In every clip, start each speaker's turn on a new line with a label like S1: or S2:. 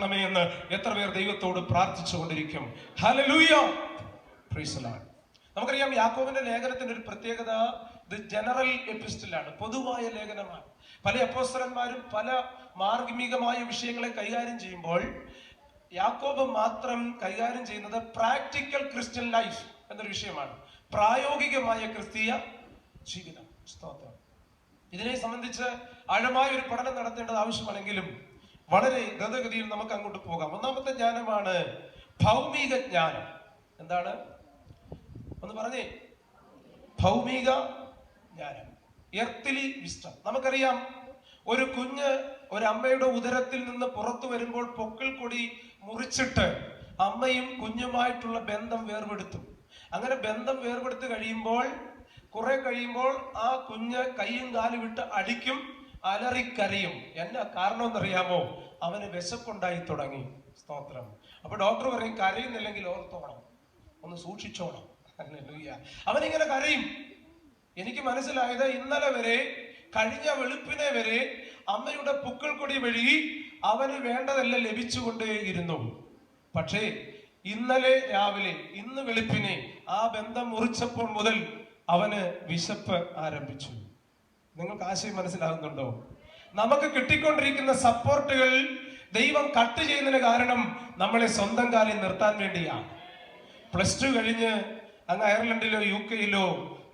S1: രക്ഷിക്കണമേ എന്ന് എത്ര പേർ ദൈവത്തോട് പ്രാർത്ഥിച്ചു കൊണ്ടിരിക്കും? Hallelujah, price the Lord. നമുക്കറിയാം, യാക്കോബിന്റെ ലേഖനത്തിന്റെ ഒരു പ്രത്യേകത, ഇത് ജനറൽ എപ്പിസ്റ്റലാണ്, പൊതുവായ ലേഖനമാണ്. പല അപ്പോസ്തലന്മാരും പല മാർഗികമായ വിഷയങ്ങളെ കൈകാര്യം ചെയ്യുമ്പോൾ യാക്കോബ് മാത്രം കൈകാര്യം ചെയ്യുന്നത് പ്രാക്ടിക്കൽ ക്രിസ്ത്യൻ ലൈഫ് എന്നൊരു വിഷയമാണ്, പ്രായോഗികമായ ക്രിസ്തീയ ജീവിതം. സ്തോത്രം. ഇതിനെ സംബന്ധിച്ച് ആഴമായ ഒരു പഠനം നടത്തേണ്ടത് ആവശ്യമാണെങ്കിലും വളരെ ദ്രുതഗതിയിൽ നമുക്ക് അങ്ങോട്ട് പോകാം. ഒന്നാമത്തെ ജ്ഞാനമാണ് ഭൗമിക ജ്ഞാനം. എന്താണ്? ഒന്ന് പറഞ്ഞേ. ഭൗമിക ജ്ഞാനം, എർത്തിലി വിസ്റ്റം. നമുക്കറിയാം, ഒരു കുഞ്ഞ് ഒരു അമ്മയുടെ ഉദരത്തിൽ നിന്ന് പുറത്തു വരുമ്പോൾ പൊക്കിൾ കൊടി മുറിച്ചിട്ട് അമ്മയും കുഞ്ഞുമായിട്ടുള്ള ബന്ധം വേർപെടുത്തും. അങ്ങനെ ബന്ധം വേർപെടുത്തി കഴിയുമ്പോൾ കുറെ കഴിയുമ്പോൾ ആ കുഞ്ഞ് കൈയും കാലും വിട്ട് അടിക്കും, അലറിക്കരയും. എന്നാ കാരണം എന്നറിയാമോ? അവന് വിശപ്പുണ്ടായി തുടങ്ങി. സ്തോത്രം. അപ്പൊ ഡോക്ടർ പറയും, കരയുന്നില്ലെങ്കിൽ ഓർത്തോണം, ഒന്ന് സൂക്ഷിച്ചോണം. അവനിങ്ങനെ കരയും. എനിക്ക് മനസ്സിലായത്, ഇന്നലെ വരെ, കഴിഞ്ഞ വെളുപ്പിനെ വരെ അമ്മയുടെ പുക്കിൾ കൊടി വഴി അവന് വേണ്ടതെല്ലാം ലഭിച്ചുകൊണ്ടേയിരുന്നു. പക്ഷേ ഇന്നലെ രാവിലെ, ഇന്ന് വെളുപ്പിനെ ആ ബന്ധം മുറിച്ചപ്പോൾ മുതൽ അവന് വിശപ്പ് ആരംഭിച്ചു. നിങ്ങൾക്ക് ആശയം മനസ്സിലാകുന്നുണ്ടോ? നമുക്ക് കിട്ടിക്കൊണ്ടിരിക്കുന്ന സപ്പോർട്ടുകൾ ദൈവം കട്ട് ചെയ്യുന്നതിന് കാരണം നമ്മളെ സ്വന്തം കാലിൽ നിർത്താൻ വേണ്ടിയാണ്. +2 കഴിഞ്ഞ് അങ്ങ് അയർലൻഡിലോ UK-യിലോ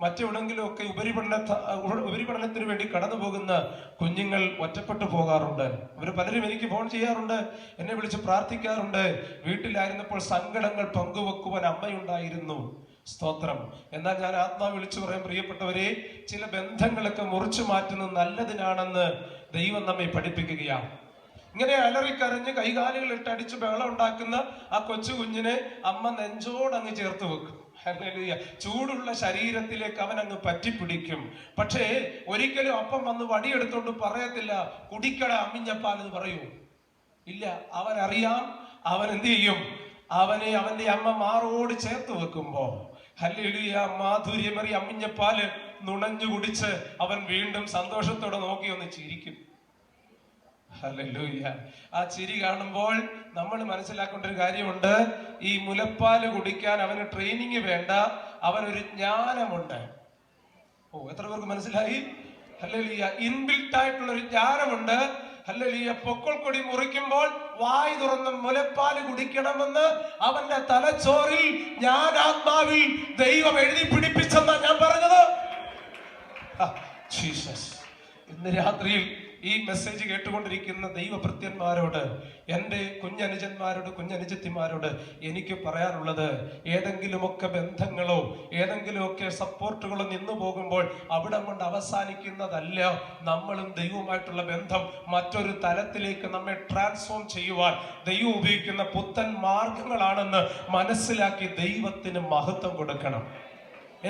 S1: മറ്റെവിടെങ്കിലും ഒക്കെ ഉപരിപഠനത്തിന് വേണ്ടി കടന്നു പോകുന്ന കുഞ്ഞുങ്ങൾ ഒറ്റപ്പെട്ടു പോകാറുണ്ട്. അവർ പലരും എനിക്ക് ഫോൺ ചെയ്യാറുണ്ട്, എന്നെ വിളിച്ച് പ്രാർത്ഥിക്കാറുണ്ട്. വീട്ടിലായിരുന്നപ്പോൾ സങ്കടങ്ങൾ പങ്കുവെക്കുവാൻ അമ്മയുണ്ടായിരുന്നു. സ്തോത്രം. എന്നാൽ ഞാൻ ആത്മാവ് വിളിച്ചു പറയാൻ, പ്രിയപ്പെട്ടവരെ, ചില ബന്ധങ്ങളൊക്കെ മുറിച്ചു മാറ്റുന്നത് നല്ലതിനാണെന്ന് ദൈവം നമ്മെ പഠിപ്പിക്കുകയാണ്. ഇങ്ങനെ അലറിക്കരഞ്ഞ് കൈകാലുകൾ ഇട്ടടിച്ച് ബഹളം ഉണ്ടാക്കുന്ന ആ കൊച്ചു കുഞ്ഞിനെ അമ്മ നെഞ്ചോടങ്ങ് ചേർത്ത് വെക്കും. ഹല്ലേലൂയ. ചൂടുള്ള ശരീരത്തിലേക്ക് അവൻ അങ്ങ് പറ്റിപ്പിടിക്കും. പക്ഷേ ഒരിക്കലും അപ്പം വന്ന് വടിയെടുത്തോണ്ട് പറയത്തില്ല, കുടിക്കട അമ്മിഞ്ഞപ്പാൽ എന്ന് പറയൂ. ഇല്ല, അവൻ അറിയാം. അവൻ എന്ത് ചെയ്യും? അവനെ അവന്റെ അമ്മ മാറോട് ചേർത്ത് വെക്കുമ്പോ ഹല്ലേലൂയ മാധുര്യമേറിയ അമ്മിഞ്ഞപ്പാല് നുണഞ്ഞു കുടിച്ച് അവൻ വീണ്ടും സന്തോഷത്തോടെ നോക്കി ഒന്ന് ചിരിക്കും. ഹല്ലേലൂയ. ആ ചിരി കാണുമ്പോൾ നമ്മൾ മനസ്സിലാക്കേണ്ട ഒരു കാര്യമുണ്ട്, ഈ മുലപ്പാല് കുടിക്കാൻ അവന് ട്രെയിനിങ് വേണ്ട, അവനൊരു ജ്ഞാനമുണ്ട്. എത്ര പേർക്ക് മനസ്സിലായി? ഹല്ലേലൂയ. ഇൻബിൽറ്റ് ആയിട്ടുള്ള ഒരു ജ്ഞാനമുണ്ട്. ഹല്ലേലൂയ. പൊക്കിൾ കൊടി മുറിക്കുമ്പോൾ വായ് തുറന്ന് മുലപ്പാല് കുടിക്കണമെന്ന് അവന്റെ തലച്ചോറിൽ, ഞാൻ ആത്മാവിൽ ദൈവം എഴുതി പിടിപ്പിച്ചെന്നാ ഞാൻ പറഞ്ഞത്. ജീസസ്. ഇന്ന് രാത്രിയിൽ ഈ മെസ്സേജ് കേട്ടുകൊണ്ടിരിക്കുന്ന ദൈവഭൃത്യന്മാരോട്, എൻ്റെ കുഞ്ഞനുജന്മാരോട്, കുഞ്ഞനുജത്തിമാരോട് എനിക്ക് പറയാനുള്ളത്, ഏതെങ്കിലുമൊക്കെ ബന്ധങ്ങളോ ഏതെങ്കിലുമൊക്കെ സപ്പോർട്ടുകളോ നിന്നു പോകുമ്പോൾ അവിടെ കൊണ്ട് അവസാനിക്കുന്നതല്ല. നമ്മളും ദൈവവുമായിട്ടുള്ള ബന്ധം മറ്റൊരു തലത്തിലേക്ക് നമ്മെ ട്രാൻസ്ഫോം ചെയ്യുവാൻ ദൈവം ഉപയോഗിക്കുന്ന പുത്തൻ മാർഗങ്ങളാണെന്ന് മനസ്സിലാക്കി ദൈവത്തിന് മഹത്വം കൊടുക്കണം.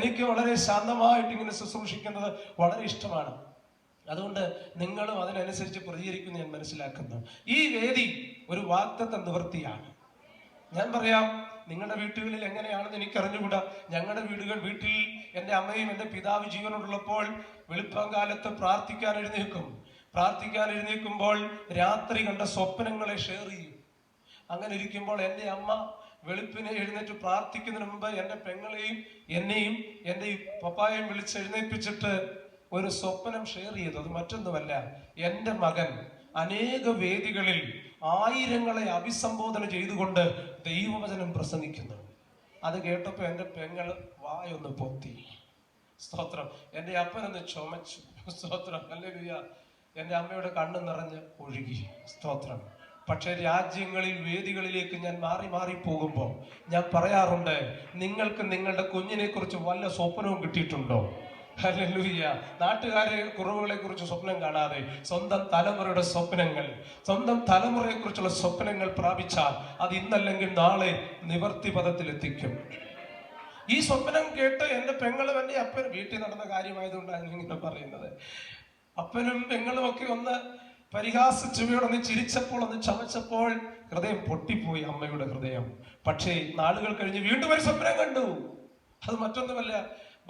S1: എനിക്ക് വളരെ ശാന്തമായിട്ട് ഇങ്ങനെ ശുശ്രൂഷിക്കുന്നത് വളരെ ഇഷ്ടമാണ്. അതുകൊണ്ട് നിങ്ങളും അതിനനുസരിച്ച് പ്രതികരിക്കുന്നു ഞാൻ മനസ്സിലാക്കുന്നു. ഈ വേദി ഒരു വാഗ്ദത്ത നിവൃത്തിയാണ്. ഞാൻ പറയാം, നിങ്ങളുടെ വീട്ടുകളിൽ എങ്ങനെയാണെന്ന് എനിക്ക് അറിഞ്ഞുകൂടാ. ഞങ്ങളുടെ വീട്ടിൽ എൻ്റെ അമ്മയും എൻ്റെ പിതാവ് ജീവനോടുള്ളപ്പോൾ വെളുപ്പാങ്കാലത്ത് പ്രാർത്ഥിക്കാൻ എഴുന്നേൽക്കുമ്പോൾ രാത്രി കണ്ട സ്വപ്നങ്ങളെ ഷെയർ ചെയ്യും. അങ്ങനെ ഇരിക്കുമ്പോൾ എൻ്റെ അമ്മ വെളുപ്പിനെ എഴുന്നേറ്റ് പ്രാർത്ഥിക്കുന്നതിന് മുമ്പ് എൻ്റെ പെങ്ങളെയും എന്നെയും എൻ്റെ പപ്പായെയും വിളിച്ച് എഴുന്നേൽപ്പിച്ചിട്ട് ഒരു സ്വപ്നം ഷെയർ ചെയ്തു. അത് മറ്റൊന്നുമല്ല, എൻ്റെ മകൻ അനേക വേദികളിൽ ആയിരങ്ങളെ അഭിസംബോധന ചെയ്തുകൊണ്ട് ദൈവവചനം പ്രസംഗിക്കുന്നു. അത് കേട്ടപ്പോൾ എൻ്റെ പെങ്ങൾ വായൊന്ന് പൊത്തി. സ്തോത്രം. എൻ്റെ അപ്പനൊന്ന് ചുമച്ചു. സ്തോത്രം. ഹല്ലേലൂയ. എൻ്റെ അമ്മയുടെ കണ്ണ് നിറഞ്ഞ് ഒഴുകി. സ്തോത്രം. പക്ഷെ രാജ്യങ്ങളിൽ വേദികളിലേക്ക് ഞാൻ മാറി പോകുമ്പോൾ ഞാൻ പറയാറുണ്ട്, നിങ്ങൾക്ക് നിങ്ങളുടെ കുഞ്ഞിനെ കുറിച്ച് വല്ല സ്വപ്നവും കിട്ടിയിട്ടുണ്ടോ? ഹല്ലേലൂയ. നാട്ടുകാരെ കുറവുകളെ കുറിച്ച് സ്വപ്നം കാണാതെ സ്വന്തം തലമുറയുടെ സ്വപ്നങ്ങൾ, സ്വന്തം തലമുറയെ കുറിച്ചുള്ള സ്വപ്നങ്ങൾ പ്രാപിച്ചാൽ അത് ഇന്നല്ലെങ്കിൽ നാളെ നിവർത്തി പദത്തിലെത്തിക്കും. ഈ സ്വപ്നം കേട്ട് എൻ്റെ പെങ്ങളും എൻ്റെ അപ്പനും വീട്ടിൽ നടന്ന കാര്യമായതുകൊണ്ടാണ് ഇങ്ങനെ പറയുന്നത്. അപ്പനും പെങ്ങളും ഒക്കെ ഒന്ന് പരിഹാസിച്ചുവയോടൊന്ന് ചിരിച്ചപ്പോൾ, ഒന്ന് ചമച്ചപ്പോൾ ഹൃദയം പൊട്ടിപ്പോയി അമ്മയുടെ ഹൃദയം. പക്ഷേ നാളുകൾ കഴിഞ്ഞ് വീണ്ടും ഒരു സ്വപ്നം കണ്ടു. അത് മറ്റൊന്നുമല്ല,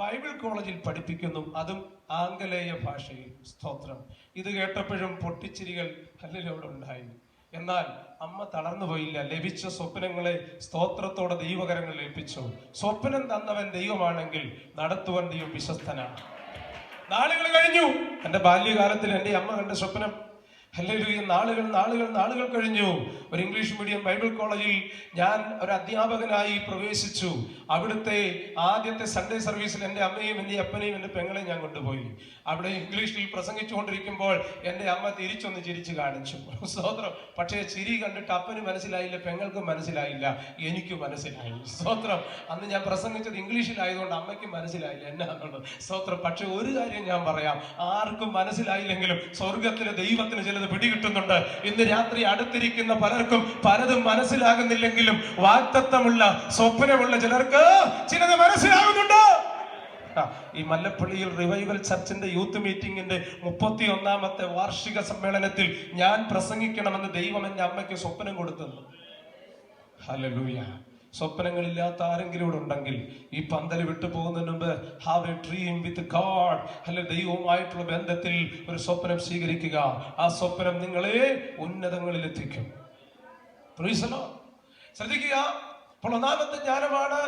S1: ബൈബിൾ കോളേജിൽ പഠിപ്പിക്കുന്നു, അതും ആംഗലേയ ഭാഷയിൽ. സ്തോത്രം. ഇത് കേട്ടപ്പോഴും പൊട്ടിച്ചിരികൾ ഹല്ലേലൂയ ഉണ്ടായി. എന്നാൽ അമ്മ തളർന്നു പോയില്ല. ലഭിച്ച സ്വപ്നങ്ങളെ സ്തോത്രത്തോടെ ദൈവകരങ്ങളിൽ ഏൽപ്പിച്ചു. സ്വപ്നം തന്നവൻ ദൈവമാണെങ്കിൽ നടത്തുവാൻ ദൈവം വിശ്വസ്തനാണ്. നാളുകൾ കഴിഞ്ഞു. എന്റെ ബാല്യകാലത്തിൽ എന്റെ അമ്മ കണ്ട സ്വപ്നം, ഹല്ലേലൂയ, നാളുകൾ കഴിഞ്ഞു. ഒരു ഇംഗ്ലീഷ് മീഡിയം ബൈബിൾ കോളേജിൽ ഞാൻ ഒരു അധ്യാപകനായി പ്രവേശിച്ചു. അവിടുത്തെ ആദ്യത്തെ സൺഡേ സർവീസിൽ എൻ്റെ അമ്മയും എൻ്റെ അപ്പനെയും എൻ്റെ പെങ്ങളെയും ഞാൻ കൊണ്ടുപോയി. അവിടെ ഇംഗ്ലീഷിൽ പ്രസംഗിച്ചുകൊണ്ടിരിക്കുമ്പോൾ എൻ്റെ അമ്മ തിരിച്ചൊന്ന് ചിരിച്ചു കാണിച്ചു. സ്തോത്രം. പക്ഷേ ചിരി കണ്ടിട്ട് അപ്പന് മനസ്സിലായില്ല, പെങ്ങൾക്കും മനസ്സിലായില്ല, എനിക്ക് മനസ്സിലായി. സ്തോത്രം. അന്ന് ഞാൻ പ്രസംഗിച്ചത് ഇംഗ്ലീഷിലായതുകൊണ്ട് അമ്മയ്ക്കും മനസ്സിലായില്ല എന്നാന്നുള്ളത്. സ്തോത്രം. പക്ഷെ ഒരു കാര്യം ഞാൻ പറയാം, ആർക്കും മനസ്സിലായില്ലെങ്കിലും സ്വർഗത്തിലെ ദൈവത്തിന് ചിലത് പിടികിട്ടുന്നുണ്ട്. ഇന്ന് രാത്രി അടുത്തിരിക്കുന്ന പലർക്കും പലതും മനസ്സിലാകുന്നില്ലെങ്കിലും വാഗ്ദത്തമുള്ള സ്വപ്നമുള്ള ചിലർക്ക് ചിലത് മനസ്സിലാകുന്നുണ്ട്. ഈ മല്ലപ്പള്ളിയിൽ റിവൈവൽ ചർച്ചിന്റെ യൂത്ത് മീറ്റിംഗിന്റെ 31ാമത്തെ വാർഷിക സമ്മേളനത്തിൽ ഞാൻ പ്രസംഗിക്കണമെന്ന് ദൈവം എന്റെ അമ്മയ്ക്ക് സ്വപ്നം കൊടുത്തെന്ന്. ഹല്ലേലൂയ. സ്വപ്നങ്ങളില്ലാത്ത ആരെങ്കിലും ഇവിടെ ഉണ്ടെങ്കിൽ ഈ പന്തൽ വിട്ടു പോകുന്നതിന് മുമ്പ് have A dream with God. അല്ലെ, ദൈവവുമായിട്ടുള്ള ബന്ധത്തിൽ ഒരു സ്വപ്നം സ്വീകരിക്കുക. ആ സ്വപ്നം നിങ്ങളെ ഉന്നതങ്ങളിൽ എത്തിക്കും. ശ്രദ്ധിക്കുക. അപ്പോൾ ഒന്നാമത്തെ ജ്ഞാനമാണ്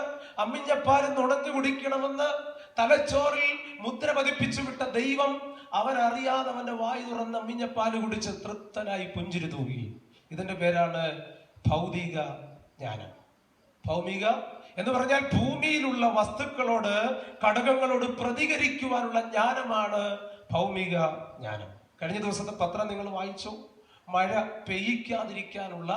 S1: അമ്മിഞ്ഞപ്പാൽ നുണഞ്ഞു കുടിക്കണമെന്ന് തലച്ചോറിൽ മുദ്ര പതിപ്പിച്ചു വിട്ട ദൈവം അവൻ അറിയാതെ അവന്റെ വായു തുറന്ന് അമ്മിഞ്ഞപ്പാൽ കുടിച്ച് തൃപ്തനായി പുഞ്ചിരി തൂകി. ഇതിന്റെ പേരാണ് ഭൗതിക ജ്ഞാനം. ഭൗമിക എന്ന് പറഞ്ഞാൽ ഭൂമിയിലുള്ള വസ്തുക്കളോട്, ഘടകങ്ങളോട് പ്രതികരിക്കുവാനുള്ള ജ്ഞാനമാണ് ഭൗമിക ജ്ഞാനം. കഴിഞ്ഞ ദിവസത്തെ പത്രം നിങ്ങൾ വായിച്ചു. മഴ പെയ്യിക്കാതിരിക്കാനുള്ള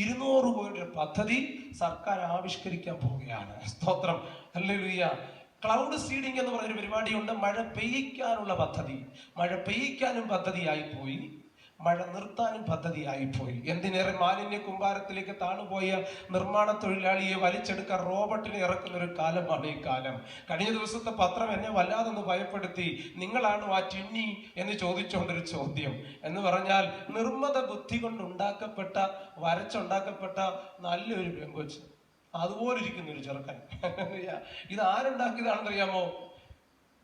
S1: 200 കോടി പദ്ധതി സർക്കാർ ആവിഷ്കരിക്കാൻ പോവുകയാണ്. സ്തോത്രം. ഹല്ലേലൂയ. ക്ലൗഡ് സീഡിംഗ് എന്ന് പറയുന്ന പരിപാടിയുണ്ട്. മഴ പെയ്യിക്കാനുള്ള പദ്ധതി. മഴ പെയ്യിക്കാനും പദ്ധതിയായി പോയി, മഴ നിർത്താനും പദ്ധതിയായിപ്പോയി. എന്തിനേറെ മാലിന്യ കുമ്പാരത്തിലേക്ക് താണുപോയ നിർമ്മാണ തൊഴിലാളിയെ വലിച്ചെടുക്കാൻ റോബോട്ടിനെ ഇറക്കുന്ന ഒരു കാലമാണ് ഈ കാലം. കഴിഞ്ഞ ദിവസത്തെ പത്രം എന്നെ വല്ലാതൊന്ന് ഭയപ്പെടുത്തി. നിങ്ങളാണ് ആ ടിന്നി എന്ന് ചോദിച്ചുകൊണ്ടൊരു ചോദ്യം. എന്ന് പറഞ്ഞാൽ നിർമ്മത ബുദ്ധി കൊണ്ടുണ്ടാക്കപ്പെട്ട, വരച്ചുണ്ടാക്കപ്പെട്ട നല്ലൊരു പെങ്കൊച്ച്, അതുപോലെ ഇരിക്കുന്ന ഒരു ചെറുക്കൻ. ഇത് ആരുണ്ടാക്കിയതാണെന്നറിയാമോ?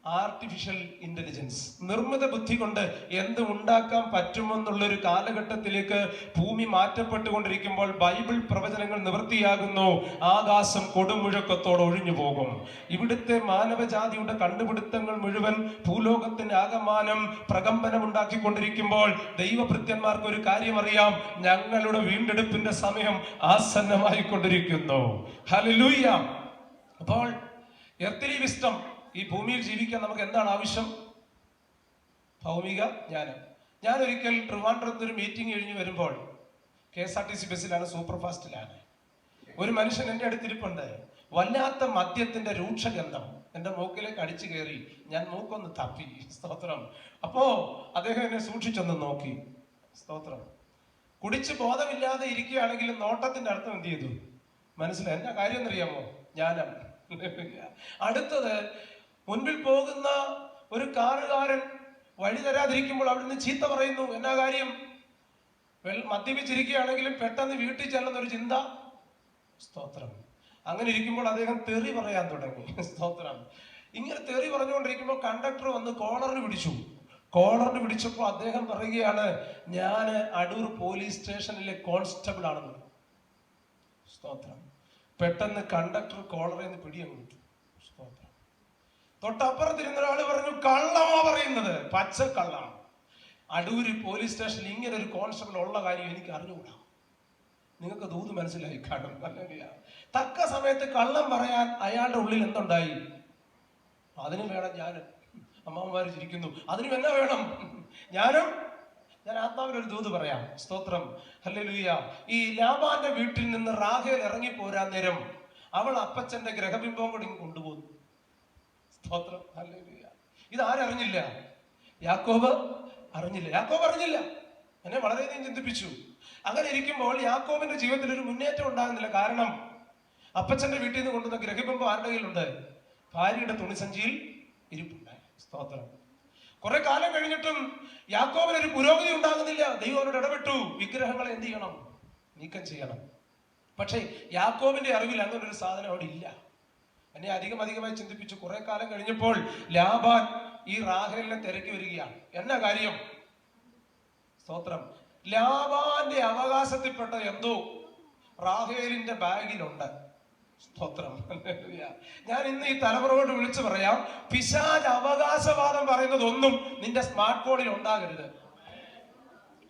S1: Artificial intelligence. നിർമ്മിത ബുദ്ധി കൊണ്ട് എന്ത് ഉണ്ടാക്കാൻ പറ്റുമെന്നുള്ളൊരു കാലഘട്ടത്തിലേക്ക് ഭൂമി മാറ്റപ്പെട്ടുകൊണ്ടിരിക്കുമ്പോൾ ബൈബിൾ പ്രവചനങ്ങൾ നിവൃത്തിയാകുന്നു. ആകാശം കൊടുമുഴക്കത്തോടെ ഒഴിഞ്ഞു പോകും. ഇവിടുത്തെ മാനവജാതിയുടെ കണ്ടുപിടുത്തങ്ങൾ മുഴുവൻ ഭൂലോകത്തിന്റെ ആകമാനം പ്രകമ്പനം ഉണ്ടാക്കിക്കൊണ്ടിരിക്കുമ്പോൾ ദൈവഭൃത്യന്മാർക്ക് ഒരു കാര്യം അറിയാം: ഞങ്ങളുടെ വീണ്ടെടുപ്പിന്റെ സമയം ആസന്നമായിക്കൊണ്ടിരിക്കുന്നു. ഹല്ലേലൂയ. അപ്പോൾ എർത്തിലി വിസ്റ്റം, ഈ ഭൂമിയിൽ ജീവിക്കാൻ നമുക്ക് എന്താണ് ആവശ്യം? ഭൗമിക ജ്ഞാനം. ഞാൻ ഒരിക്കൽ ട്രിവാൻഡ്രത്ത് ഒരു മീറ്റിംഗ് കഴിഞ്ഞ് വരുമ്പോൾ KSRTC ബസ്സിലാണ്, സൂപ്പർ ഫാസ്റ്റിലാണ്. ഒരു മനുഷ്യൻ എൻ്റെ അടുത്തിരിപ്പുണ്ട്. വല്ലാത്ത മദ്യത്തിന്റെ രൂക്ഷഗന്ധം എൻ്റെ മൂക്കിലേക്ക് അടിച്ചു കയറി. ഞാൻ മൂക്കൊന്ന് തപ്പി. സ്തോത്രം. അപ്പോ അദ്ദേഹം എന്നെ സൂക്ഷിച്ചൊന്ന് നോക്കി. സ്തോത്രം. കുടിച്ച് ബോധമില്ലാതെ ഇരിക്കുകയാണെങ്കിലും നോട്ടത്തിന്റെ അർത്ഥം എന്ത് ചെയ്തു? മനസ്സിലായി. എന്നാ കാര്യം എന്നറിയാമോ? ജ്ഞാനം. അടുത്തത്, മുൻപിൽ പോകുന്ന ഒരു കാറുകാരൻ വഴി തരാതിരിക്കുമ്പോൾ അവിടുന്ന് ചീത്ത പറയുന്നു. എന്നാ കാര്യം? മദ്യപിച്ചിരിക്കുകയാണെങ്കിലും പെട്ടെന്ന് വീട്ടിൽ ചെല്ലുന്നൊരു ചിന്ത. സ്തോത്രം. അങ്ങനെ ഇരിക്കുമ്പോൾ അദ്ദേഹം തെറി പറയാൻ തുടങ്ങി. സ്തോത്രം. ഇങ്ങനെ തെറി പറഞ്ഞുകൊണ്ടിരിക്കുമ്പോൾ കണ്ടക്ടർ വന്ന് കോളറിന് പിടിച്ചു. കോളറിന് പിടിച്ചപ്പോൾ അദ്ദേഹം പറയുകയാണ്, ഞാൻ അടൂർ പോലീസ് സ്റ്റേഷനിലെ കോൺസ്റ്റബിൾ ആണെന്ന്. സ്തോത്രം. പെട്ടെന്ന് കണ്ടക്ടർ കോളറിൽ നിന്ന് പിടിയങ്ങ് വിട്ടു. സ്തോത്രം. തൊട്ടപ്പുറത്തിരുന്ന ഒരാള് പറഞ്ഞു, കള്ളമാ പറയുന്നത്, പച്ചക്കള്ളം. അടൂര് പോലീസ് സ്റ്റേഷനിൽ ഇങ്ങനെ ഒരു കോൺസ്റ്റബിൾ ഉള്ള കാര്യം എനിക്ക് അറിഞ്ഞുകൂടാ. നിങ്ങൾക്ക് ദൂത് മനസ്സിലായി കാണും. തക്ക സമയത്ത് കള്ളം പറയാൻ അയാളുടെ ഉള്ളിൽ എന്തുണ്ടായി? അതിനും വേണം ജ്ഞാനം. അമ്മമാര് ചിരിക്കുന്നു. അതിനും എന്നാ വേണം? ജ്ഞാനം. ഞാൻ ആത്മാവിനൊരു ദൂത് പറയാം. സ്തോത്രം. ഹല്ലേലൂയ. ഈ ലാബാന്റെ വീട്ടിൽ നിന്ന് റാഹേൽ ഇറങ്ങി പോരാൻ നേരം അവൾ അപ്പച്ചന്റെ ഗ്രഹബിംബം കൂടി കൊണ്ടുപോകുന്നു. സ്തോത്രം. ഹല്ലേലൂയ. ഇതാരറിഞ്ഞില്ല? യാക്കോബ് അറിഞ്ഞില്ല. യാക്കോബ് അറിഞ്ഞില്ല. എന്നെ വളരെയധികം ചിന്തിപ്പിച്ചു. അങ്ങനെ ഇരിക്കുമ്പോൾ യാക്കോബിന്റെ ജീവിതത്തിൽ ഒരു മുന്നേറ്റം ഉണ്ടാകുന്നില്ല. കാരണം അപ്പച്ചന്റെ വീട്ടിൽ നിന്ന് കൊണ്ടുവന്ന ഗ്രഹബിംബം ആരുടെ കയ്യിലുണ്ട്? ഭാര്യയുടെ തുണിസഞ്ചിയിൽ ഇരിപ്പുണ്ട്. സ്തോത്രം. കുറെ കാലം കഴിഞ്ഞിട്ടും യാക്കോബിന് ഒരു പുരോഗതി ഉണ്ടാകുന്നില്ല. ദൈവം അവരോട് ഇടപെട്ടു. വിഗ്രഹങ്ങളെ എന്ത് ചെയ്യണം? നീക്കം ചെയ്യണം. പക്ഷേ യാക്കോബിന്റെ അറിവിൽ അങ്ങനെ ഒരു സാധനം അവിടെ ഇല്ല. എന്നെ അധികമായി ചിന്തിപ്പിച്ചു. കുറെ കാലം കഴിഞ്ഞപ്പോൾ ലാബാൻ ഈ റാഹേലിനെ തിരക്കി വരികയാണ്. എന്നാ കാര്യം? സ്തോത്രം. ലാബാന്റെ അവകാശത്തിൽപ്പെട്ട എന്തോ റാഹേലിന്റെ ബാഗിലുണ്ട്. സ്തോത്രം. ഞാൻ ഇന്ന് ഈ തലമുറയോട് വിളിച്ചു പറയാം, പിശാച് അവകാശവാദം പറയുന്നതൊന്നും നിന്റെ സ്മാർട്ട് ഫോണിൽ ഉണ്ടാകരുത്.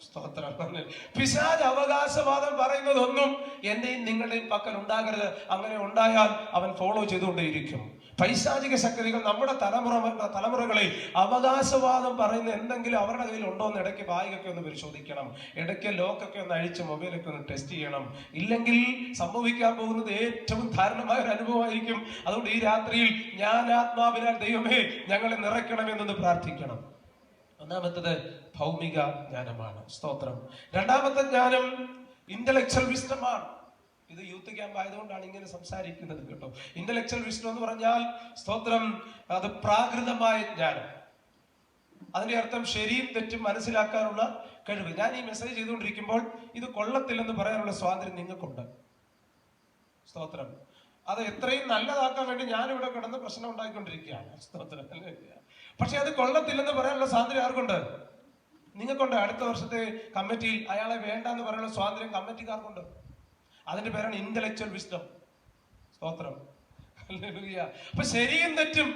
S1: സ്തോത്രം. പിശാച് അവകാശവാദം പറയുന്നതൊന്നും എന്റെയും നിങ്ങളുടെയും പക്കൽ ഉണ്ടാകരുത്. അങ്ങനെ ഉണ്ടായാൽ അവൻ ഫോളോ ചെയ്തുകൊണ്ടേയിരിക്കും. പൈശാചിക ശക്തികൾ നമ്മുടെ തലമുറകളിൽ അവകാശവാദം പറയുന്ന എന്തെങ്കിലും അവരുടെ കയ്യിൽ ഉണ്ടോ എന്ന് ഇടയ്ക്ക് ബാഗൊക്കെ ഒന്ന് പരിശോധിക്കണം. ഇടയ്ക്ക് ലോക്കൊക്കെ ഒന്ന് അഴിച്ച് മൊബൈലൊക്കെ ഒന്ന് ടെസ്റ്റ് ചെയ്യണം. ഇല്ലെങ്കിൽ സംഭവിക്കാൻ പോകുന്നത് ഏറ്റവും ദാരുണമായ ഒരു അനുഭവമായിരിക്കും. അതുകൊണ്ട് ഈ രാത്രിയിൽ ഞാൻ ആത്മാവിനാൽ ദൈവമേ ഞങ്ങളെ നിറയ്ക്കണമെന്നൊന്ന് പ്രാർത്ഥിക്കണം. ഒന്നാമത്തത് ഭൗമിക ജ്ഞാനമാണ്. സ്തോത്രം. രണ്ടാമത്തെ ജ്ഞാനം ഇന്റലക്ച്വൽ വിസ്ഡമാണ്. ഇത് യൂത്ത് ക്യാമ്പ് ആയതുകൊണ്ടാണ് ഇങ്ങനെ സംസാരിക്കുന്നത് കേട്ടോ. ഇന്റലക്ച്വൽ വിസ്ഡം എന്ന് പറഞ്ഞാൽ, സ്തോത്രം, അത് പ്രാകൃതമായ ജ്ഞാനം. അതിന്റെ അർത്ഥം ശരിയും തെറ്റും മനസ്സിലാക്കാനുള്ള കഴിവ്. ഞാൻ ഈ മെസ്സേജ് ചെയ്തുകൊണ്ടിരിക്കുമ്പോൾ ഇത് കൊള്ളത്തില്ലെന്ന് പറയാനുള്ള സ്വാതന്ത്ര്യം നിങ്ങൾക്കുണ്ട്. സ്തോത്രം. അത് എത്രയും നല്ലതാക്കാൻ വേണ്ടി ഞാനിവിടെ കിടന്ന് പ്രശ്നം ഉണ്ടാക്കിക്കൊണ്ടിരിക്കുകയാണ്. സ്തോത്രം. പക്ഷെ അത് കൊള്ളത്തില്ലെന്ന് പറയാനുള്ള സ്വാതന്ത്ര്യം ആർക്കുണ്ട്? നിങ്ങൾക്കുണ്ട്. അടുത്ത വർഷത്തെ കമ്മിറ്റിയിൽ അയാളെ വേണ്ട എന്ന് പറയാനുള്ള സ്വാതന്ത്ര്യം കമ്മിറ്റിക്കാർക്കുണ്ട്. അതിന്റെ പേരാണ് ഇന്റലക്ച്വൽ വിസ്ഡം. സ്തോത്രം. അപ്പൊ ശരിയും തെറ്റും,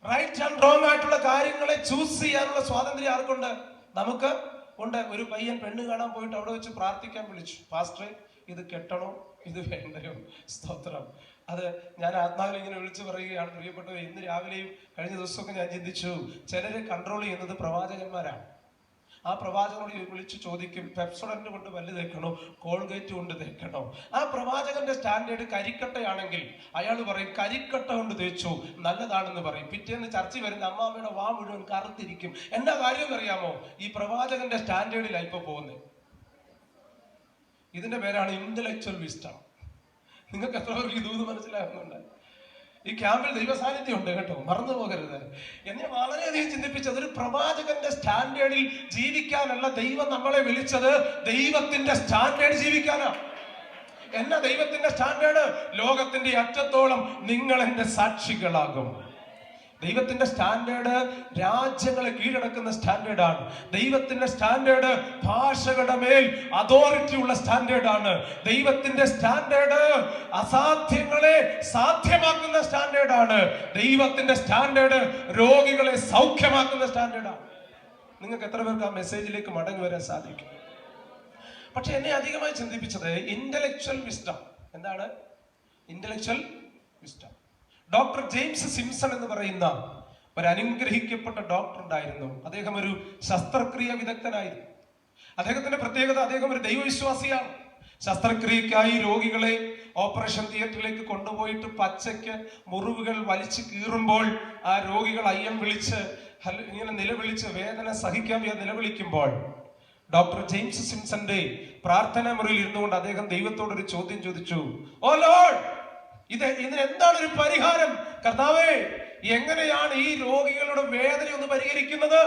S1: റൈറ്റ് ആൻഡ് റോങ് ആയിട്ടുള്ള കാര്യങ്ങളെ ചൂസ് ചെയ്യാനുള്ള സ്വാതന്ത്ര്യം ആർക്കുണ്ട്? നമുക്ക് ഉണ്ട്. ഒരു പയ്യൻ പെണ്ണ് കാണാൻ പോയിട്ട് അവിടെ വെച്ച് പ്രാർത്ഥിക്കാൻ വിളിച്ചു, പാസ്റ്ററെ ഇത് കെട്ടണോ ഇത് വേണ്ടയോ? സ്തോത്രം. അത് ഞാൻ ആത്മാവിൽ ഇങ്ങനെ വിളിച്ചു പറയുകയാണ് പ്രിയപ്പെട്ടവർ. ഇന്ന് രാവിലെയും കഴിഞ്ഞ ദിവസമൊക്കെ ഞാൻ ചിന്തിച്ചു, ചിലരെ കൺട്രോൾ ചെയ്യുന്നത് പ്രവാചകന്മാരാണ്. ആ പ്രവാചകനോട് വിളിച്ചു ചോദിക്കും, പെപ്സോഡന്റ് കൊണ്ട് പല്ല് തേക്കണോ കോൾഗേറ്റ് കൊണ്ട് തേക്കണോ? ആ പ്രവാചകന്റെ സ്റ്റാൻഡേർഡ് കരിക്കട്ടയാണെങ്കിൽ അയാൾ പറയും കരിക്കട്ട കൊണ്ട് തേച്ചു നല്ലതാണെന്ന് പറയും. പിറ്റേന്ന് ചർച്ച വരുന്ന അമ്മാമ്മയുടെ വാ മുഴുവൻ കറുത്തിരിക്കും. എന്നാ കാര്യം അറിയാമോ? ഈ പ്രവാചകന്റെ സ്റ്റാൻഡേർഡിലാണ് ഇപ്പൊ പോകുന്നത്. ഇതിന്റെ പേരാണ് ഇന്റലക്ച്വൽ വിസ്ഡം. നിങ്ങൾക്ക് എത്ര പേർക്ക് ഇതൊന്നും മനസ്സിലാകുന്നുണ്ട്? ഈ ക്യാമ്പിൽ ദൈവ സാന്നിധ്യം ഉണ്ട് കേട്ടോ, മറന്നു പോകരുത്. എന്നെ വളരെയധികം ചിന്തിപ്പിച്ചത്, ഒരു പ്രവാചകന്റെ സ്റ്റാൻഡേർഡിൽ ജീവിക്കാനല്ല ദൈവം നമ്മളെ വിളിച്ചത്, ദൈവത്തിന്റെ സ്റ്റാൻഡേർഡ് ജീവിക്കാനാ. എന്നാ ദൈവത്തിന്റെ സ്റ്റാൻഡേർഡ്? ലോകത്തിന്റെ അറ്റത്തോളം നിങ്ങൾ എന്റെ സാക്ഷികളാകും. ദൈവത്തിന്റെ സ്റ്റാൻഡേർഡ് രാജ്യങ്ങളെ കീഴടക്കുന്ന സ്റ്റാൻഡേർഡാണ്. ദൈവത്തിന്റെ സ്റ്റാൻഡേർഡ് ഭാഷകളുടെ മേൽ അതോറിറ്റി ഉള്ള സ്റ്റാൻഡേർഡാണ്. ദൈവത്തിന്റെ സ്റ്റാൻഡേർഡ് അസാധ്യങ്ങളെ സാധ്യമാക്കുന്ന സ്റ്റാൻഡേർഡാണ്. ദൈവത്തിന്റെ സ്റ്റാൻഡേർഡ് രോഗികളെ സൗഖ്യമാക്കുന്ന സ്റ്റാൻഡേർഡാണ്. നിങ്ങൾക്ക് എത്ര പേർക്ക് ആ മെസ്സേജിലേക്ക് മടങ്ങി വരാൻ സാധിക്കും? പക്ഷെ എന്നെ അധികമായി ചിന്തിപ്പിച്ചത് ഇന്റലക്ച്വൽ വിസ്ഡം. എന്താണ് intellectual wisdom? Doctor James Simpson എന്ന് പറയുന്ന ഒരു അനുഗ്രഹിക്കപ്പെട്ട ഡോക്ടർ ഉണ്ടായിരുന്നു. അദ്ദേഹം ഒരു ശസ്ത്രക്രിയ വിദഗ്ധനായിരുന്നു. അദ്ദേഹത്തിന്റെ പ്രത്യേകത, അദ്ദേഹം ഒരു ദൈവവിശ്വാസിയാണ്. ശസ്ത്രക്രിയക്കായി രോഗികളെ ഓപ്പറേഷൻ തിയേറ്ററിലേക്ക് കൊണ്ടുപോയിട്ട് പച്ചയ്ക്ക് മുറിവുകൾ വലിച്ചു കീറുമ്പോൾ ആ രോഗികൾ അയ്യം വിളിച്ച് ഇങ്ങനെ നിലവിളിച്ച് വേദന സഹിക്കാൻ നിലവിളിക്കുമ്പോൾ ഡോക്ടർ ജെയിംസ് സിംസന്റെ പ്രാർത്ഥനാ മുറിയിൽ ഇരുന്നുകൊണ്ട് അദ്ദേഹം ദൈവത്തോടൊരു ചോദ്യം ചോദിച്ചു. ഓ ലോർഡ്, ഇതിന് എന്താണ് ഒരു പരിഹാരം? കർത്താവേ, എങ്ങനെയാണ് ഈ രോഗികളുടെ വേദന ഒന്ന് പരിഹരിക്കുന്നത്?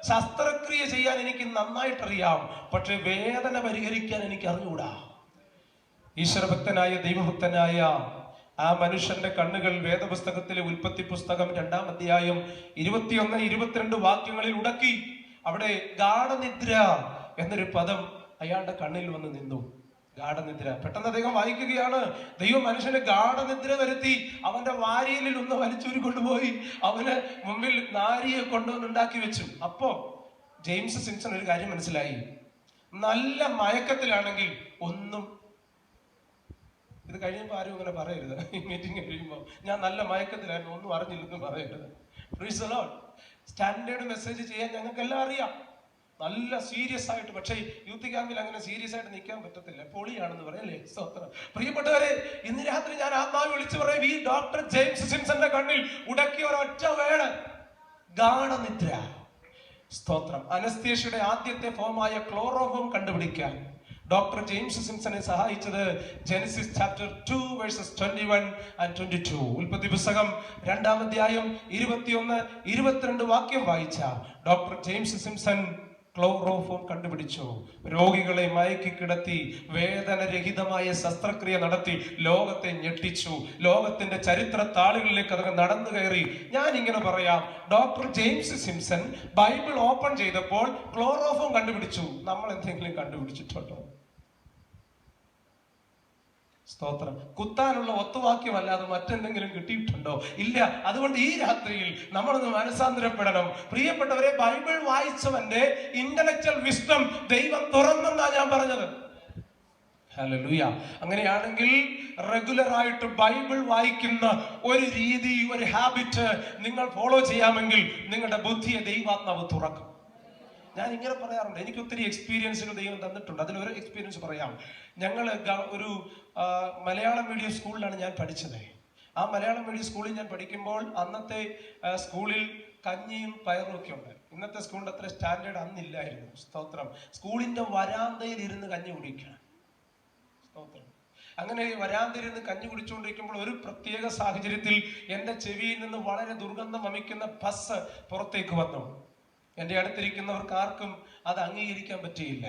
S1: ശസ്ത്രക്രിയ ചെയ്യാൻ എനിക്ക് നന്നായിട്ടറിയാം, പക്ഷെ വേദന പരിഹരിക്കാൻ എനിക്ക് അറിഞ്ഞൂടാ. ഈശ്വരഭക്തനായ ദൈവഭക്തനായ ആ മനുഷ്യന്റെ കണ്ണുകൾ വേദപുസ്തകത്തിലെ ഉൽപ്പത്തി പുസ്തകം 2-ാം അധ്യായം 21-22 വാക്യങ്ങളിൽ ഉടക്കി. അവിടെ ഗാഢനിദ്ര എന്നൊരു പദം അയാളുടെ കണ്ണിൽ വന്ന് നിന്നു. ഗാഢനിദ്ര. പെട്ടെന്ന് അദ്ദേഹം വായിക്കുകയാണ്, ദൈവം മനുഷ്യന് ഗാഢനിദ്ര വരുത്തി അവന്റെ വാരിയലിൽ ഒന്ന് വലിച്ചൂരി കൊണ്ടുപോയി അവന് മുമ്പിൽ നാരിയെ കൊണ്ടുവന്നുണ്ടാക്കി വെച്ചു. അപ്പോ ജെയിംസ് സിംസൺ ഒരു കാര്യം മനസ്സിലായി. നല്ല മയക്കത്തിലാണെങ്കിൽ ഒന്നും, ഇത് കഴിയുമ്പോൾ ആരും അങ്ങനെ പറയരുത്. ഈ മീറ്റിംഗ് കഴിയുമ്പോൾ ഞാൻ നല്ല മയക്കത്തിലായിരുന്നു ഒന്നും അറിഞ്ഞില്ലെന്ന് പറയരുത്. Price the Lord. Standard message ചെയ്യാൻ ഞങ്ങൾക്കെല്ലാം അറിയാം, നല്ല സീരിയസ് ആയിട്ട്. പക്ഷേ യൂത്ത് ക്യാമ്പിൽ അങ്ങനെ സീരിയസ് ആയിട്ട് നിൽക്കാൻ പറ്റത്തില്ല, പൊളിയാണെന്ന് പറയല്ലേ. സ്തോത്രം. പ്രിയപ്പെട്ടവരെ, ഇന്ന് രാത്രി ഞാൻ ആത്മാവ് വിളിച്ചു പറയും, ഈ ഡോക്ടർ ജെയിംസ് സിംസന്റെ കണ്ണിൽ ഉടക്കിയ ഒരൊറ്റ വേർഡ് ഗാഢനിദ്ര. സ്തോത്രം. അനസ്തേഷ്യയുടെ ആദ്യത്തെ ഫോമായ ക്ലോറോഫോം കണ്ടുപിടിക്കാൻ ഡോക്ടർ ജെയിംസ് സിംസനെ സഹായിച്ചത് ജെനസിസ് ചാപ്റ്റർ 2 വേഴ്സസ് 21 and 22. ഉൽപ്പത്തി പുസ്തകം 2-ാം അധ്യായം 21-22 വാക്യം വായിച്ച ഡോക്ടർ ജെയിംസ് സിംസൺ ക്ലോറോഫോം കണ്ടുപിടിച്ചു. രോഗികളെ മയക്കി കിടത്തി വേദനരഹിതമായ ശസ്ത്രക്രിയ നടത്തി ലോകത്തെ ഞെട്ടിച്ചു. ലോകത്തിന്റെ ചരിത്ര താളുകളിലേക്ക് അതൊക്കെ നടന്നു കയറി. ഞാൻ ഇങ്ങനെ പറയാം, doctor James Simpson Bible open ചെയ്തപ്പോൾ ക്ലോറോഫോം കണ്ടുപിടിച്ചു. നമ്മൾ എന്തെങ്കിലും കണ്ടുപിടിച്ചിട്ടുണ്ടോ? സ്തോത്രം. കുത്താനുള്ള ഒത്തുവാക്യമല്ലാതെ മറ്റെന്തെങ്കിലും കിട്ടിയിട്ടുണ്ടോ? ഇല്ല. അതുകൊണ്ട് ഈ രാത്രിയിൽ നമ്മളൊന്ന് മനസാന്തരപ്പെടണം. പ്രിയപ്പെട്ടവരെ, ബൈബിൾ വായിച്ചവന്റെ ഇന്റലക്ച്വൽ വിസ്ഡം ദൈവം തുറന്നെന്നാ ഞാൻ പറഞ്ഞത്. ഹല്ലേലൂയ. അങ്ങനെയാണെങ്കിൽ റെഗുലർ ആയിട്ട് ബൈബിൾ വായിക്കുന്ന ഒരു രീതി, ഒരു ഹാബിറ്റ് നിങ്ങൾ ഫോളോ ചെയ്യാമെങ്കിൽ നിങ്ങളുടെ ബുദ്ധിയെ ദൈവാത്മാവ് തുറക്കും. ഞാൻ ഇങ്ങനെ പറയാറുണ്ട്, എനിക്ക് ഒത്തിരി എക്സ്പീരിയൻസുകൾ ദൈവം തന്നിട്ടുണ്ട്. അതിലൊരു എക്സ്പീരിയൻസ് പറയാം. ഞങ്ങൾ ഒരു മലയാളം മീഡിയം സ്കൂളിലാണ് ഞാൻ പഠിച്ചത്. ആ മലയാളം മീഡിയം സ്കൂളിൽ ഞാൻ പഠിക്കുമ്പോൾ അന്നത്തെ സ്കൂളിൽ കഞ്ഞിയും പയറും ഒക്കെ ഉണ്ട്. ഇന്നത്തെ സ്കൂളിന്റെ അത്ര സ്റ്റാൻഡേർഡ് അന്നില്ലായിരുന്നു. സ്തോത്രം. സ്കൂളിന്റെ വരാന്തയിൽ ഇരുന്ന് കഞ്ഞി കുടിക്കണം. സ്തോത്രം. അങ്ങനെ വരാന്തയിരുന്ന് കഞ്ഞി കുടിച്ചുകൊണ്ടിരിക്കുമ്പോൾ ഒരു പ്രത്യേക സാഹചര്യത്തിൽ എന്റെ ചെവിയിൽ നിന്ന് വളരെ ദുർഗന്ധം വമിക്കുന്ന ബസ് പുറത്തേക്ക് വന്നു. എന്റെ അടുത്തിരിക്കുന്നവർക്ക് ആർക്കും അത് അംഗീകരിക്കാൻ പറ്റിയില്ല.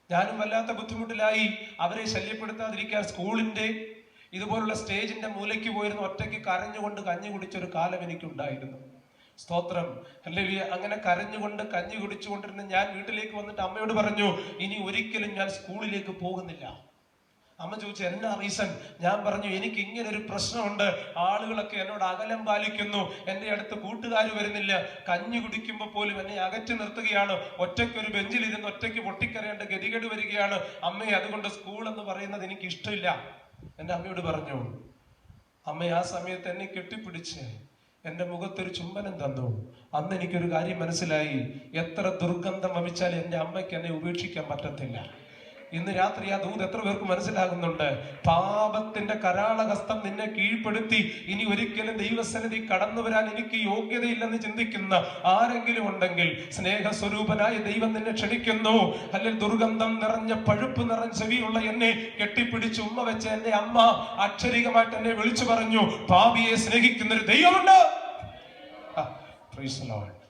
S1: ഞാനും വല്ലാത്ത ബുദ്ധിമുട്ടിലായി. അവരെ ശല്യപ്പെടുത്താതിരിക്കാൻ സ്കൂളിന്റെ ഇതുപോലുള്ള സ്റ്റേജിന്റെ മൂലയ്ക്ക് പോയിരുന്ന ഒറ്റയ്ക്ക് കരഞ്ഞുകൊണ്ട് കഞ്ഞി കുടിച്ചൊരു കാലം എനിക്കുണ്ടായിരുന്നു. സ്തോത്രം. ഹല്ലേലൂയ. അങ്ങനെ കരഞ്ഞുകൊണ്ട് കഞ്ഞി കുടിച്ചുകൊണ്ടിരുന്ന ഞാൻ വീട്ടിലേക്ക് വന്നിട്ട് അമ്മയോട് പറഞ്ഞു, ഇനി ഒരിക്കലും ഞാൻ സ്കൂളിലേക്ക് പോകുന്നില്ല. അമ്മ ചോദിച്ചു, എന്നാ റീസൺ? ഞാൻ പറഞ്ഞു, എനിക്ക് ഇങ്ങനെ ഒരു പ്രശ്നമുണ്ട്. ആളുകളൊക്കെ എന്നോട് അകലം പാലിക്കുന്നു. എന്റെ അടുത്ത് കൂട്ടുകാർ വരുന്നില്ല. കഞ്ഞി കുടിക്കുമ്പോൾ പോലും എന്നെ അകറ്റി നിർത്തുകയാണ്. ഒറ്റയ്ക്ക് ഒരു ബെഞ്ചിലിരുന്ന് ഒറ്റയ്ക്ക് പൊട്ടിക്കരയേണ്ട ഗതികേട് വരികയാണ്. അമ്മയെ, അതുകൊണ്ട് സ്കൂൾ എന്ന് പറയുന്നത് എനിക്ക് ഇഷ്ടമില്ല. എന്റെ അമ്മയോട് പറഞ്ഞു. അമ്മ ആ സമയത്ത് എന്നെ കെട്ടിപ്പിടിച്ച് എന്റെ മുഖത്തൊരു ചുംബനം തന്നു. അന്ന് എനിക്കൊരു കാര്യം മനസ്സിലായി, എത്ര ദുർഗന്ധം വമിച്ചാൽ എന്റെ അമ്മയ്ക്ക് എന്നെ ഉപേക്ഷിക്കാൻ പറ്റത്തില്ല. ഇന്ന് രാത്രി ആ ദൂത് എത്ര പേർക്ക് മനസ്സിലാകുന്നുണ്ട്? പാപത്തിന്റെ കരാളഹസ്തം നിന്നെ കീഴ്പ്പെടുത്തി ഇനി ഒരിക്കലും ദൈവസന്നിധി കടന്നു വരാൻ എനിക്ക് യോഗ്യതയില്ലെന്ന് ചിന്തിക്കുന്ന ആരെങ്കിലും ഉണ്ടെങ്കിൽ സ്നേഹസ്വരൂപനായ ദൈവം നിന്നെ ക്ഷണിക്കുന്നു. അല്ലെങ്കിൽ ദുർഗന്ധം നിറഞ്ഞ പഴുപ്പ് നിറഞ്ഞ ചെവിയുള്ള എന്നെ കെട്ടിപ്പിടിച്ച് ഉമ്മ വെച്ച എന്റെ അമ്മ അക്ഷരികമായിട്ട് എന്നെ വിളിച്ചു പറഞ്ഞു, പാപിയെ സ്നേഹിക്കുന്ന ഒരു ദൈവമുണ്ട്.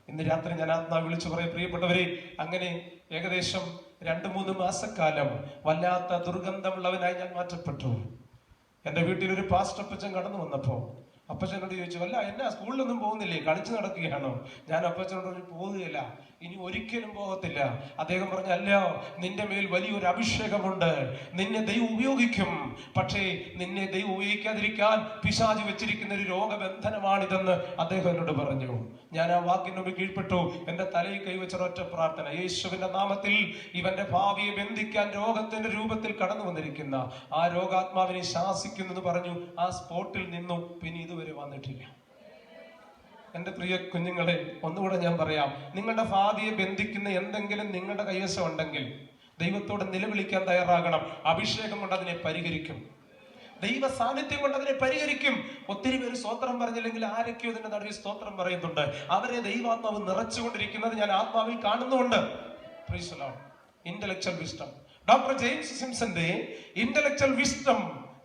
S1: ഇന്ന് രാത്രി ഞാൻ ആത്മാ വിളിച്ചു പറയും, പ്രിയപ്പെട്ടവരെ, അങ്ങനെ ഏകദേശം 2-3 മാസക്കാലം വല്ലാത്ത ദുർഗന്ധമുള്ളവനായി ഞാൻ മാറ്റപ്പെട്ടു. എന്റെ വീട്ടിൽ ഒരു പാസ്റ്റർ അപ്പച്ചൻ കടന്നു വന്നപ്പോ അപ്പച്ചനോട് ചോദിച്ചു, അല്ല എന്നാ സ്കൂളിലൊന്നും പോകുന്നില്ലേ, കളിച്ചു നടക്കുകയാണോ? ഞാൻ അപ്പച്ചനോട് പോകുകയില്ല, ഇനി ഒരിക്കലും പോകത്തില്ല. അദ്ദേഹം പറഞ്ഞു, അല്ല, നിന്റെ മേൽ വലിയൊരു അഭിഷേകമുണ്ട്, നിന്നെ ദൈവം ഉപയോഗിക്കും. പക്ഷേ നിന്നെ ദൈവം ഉപയോഗിക്കാതിരിക്കാൻ പിശാച് വെച്ചിരിക്കുന്ന ഒരു രോഗബന്ധനമാണിതെന്ന് അദ്ദേഹം എന്നോട് പറഞ്ഞു. ഞാൻ ആ വാക്കിന് മുമ്പ് കീഴ്പ്പെട്ടു. എന്റെ തലയിൽ കൈവച്ചൊരൊറ്റ പ്രാർത്ഥന, യേശുവിന്റെ നാമത്തിൽ ഇവന്റെ ഭാവിയെ ബന്ധിക്കാൻ രോഗത്തിന്റെ രൂപത്തിൽ കടന്നു വന്നിരിക്കുന്ന ആ രോഗാത്മാവിനെ ശാസിക്കുന്നു പറഞ്ഞു. ആ സ്പോട്ടിൽ നിന്നും പിന്നെ ഇതുവരെ വന്നിട്ടില്ല. എന്റെ പ്രിയ കുഞ്ഞുങ്ങളെ, ഒന്നുകൂടെ ഞാൻ പറയാം, നിങ്ങളുടെ ഭാവിയെ ബന്ധിക്കുന്ന എന്തെങ്കിലും നിങ്ങളുടെ കൈവശം ഉണ്ടെങ്കിൽ ദൈവത്തോട് നിലവിളിക്കാൻ തയ്യാറാകണം. അഭിഷേകം കൊണ്ട് അതിനെ പരിഹരിക്കും. ദൈവ സാന്നിധ്യം കൊണ്ട് അതിനെ പരിഹരിക്കും. ഒത്തിരി പേര് സ്തോത്രം പറഞ്ഞില്ലെങ്കിൽ ആരൊക്കെയോ ഇതിന്റെ നടുവിൽ സ്തോത്രം പറയുന്നുണ്ട്. അവരെ ദൈവാത്മാവ് നിറച്ചുകൊണ്ടിരിക്കുന്നത് ഞാൻ ആത്മാവിൽ കാണുന്നുണ്ട്. Praise the lord. Intellectual wisdom, doctor James സിംസന്റെ ഇന്റലക്ച്വൽ വിസ്ഡം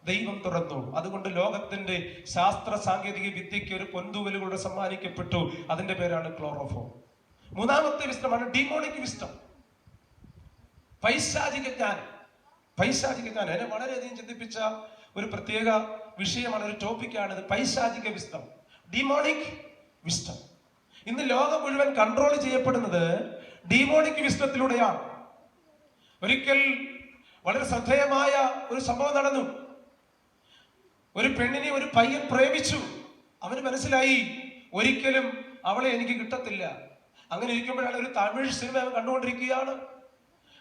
S1: ദൈവം തുറന്നു. അതുകൊണ്ട് ലോകത്തിന്റെ ശാസ്ത്ര സാങ്കേതിക വിദ്യയ്ക്ക് ഒരു പൊന്തൂവലുകളുടെ സമ്മാനിക്കപ്പെട്ടു. അതിന്റെ പേരാണ് ക്ലോറോഫോം. മൂന്നാമത്തെ വിസ്ഡമാണ് ഡീമോണിക് വിസ്ഡം, പൈശാചിക ജ്ഞാനം. പൈശാചിക ജ്ഞാനം എന്നെ വളരെയധികം ചിന്തിപ്പിച്ച ഒരു പ്രത്യേക വിഷയമാണ്, ഒരു ടോപ്പിക്കാണിത്. പൈശാചിക വിസ്ഡം, ഡീമോണിക് വിസ്ഡം. ഇന്ന് ലോകം മുഴുവൻ കൺട്രോൾ ചെയ്യപ്പെടുന്നത് ഡീമോണിക് വിസ്ഡത്തിലൂടെയാണ്. ഒരിക്കൽ വളരെ ശ്രദ്ധേയമായ ഒരു സംഭവം നടന്നു. ഒരു പെണ്ണിനെ ഒരു പയ്യൻ പ്രേമിച്ചു. അവന് മനസ്സിലായി ഒരിക്കലും അവളെ എനിക്ക് കിട്ടത്തില്ല. അങ്ങനെ ഇരിക്കുമ്പോഴാണ് ഒരു തമിഴ് സിനിമ അവൻ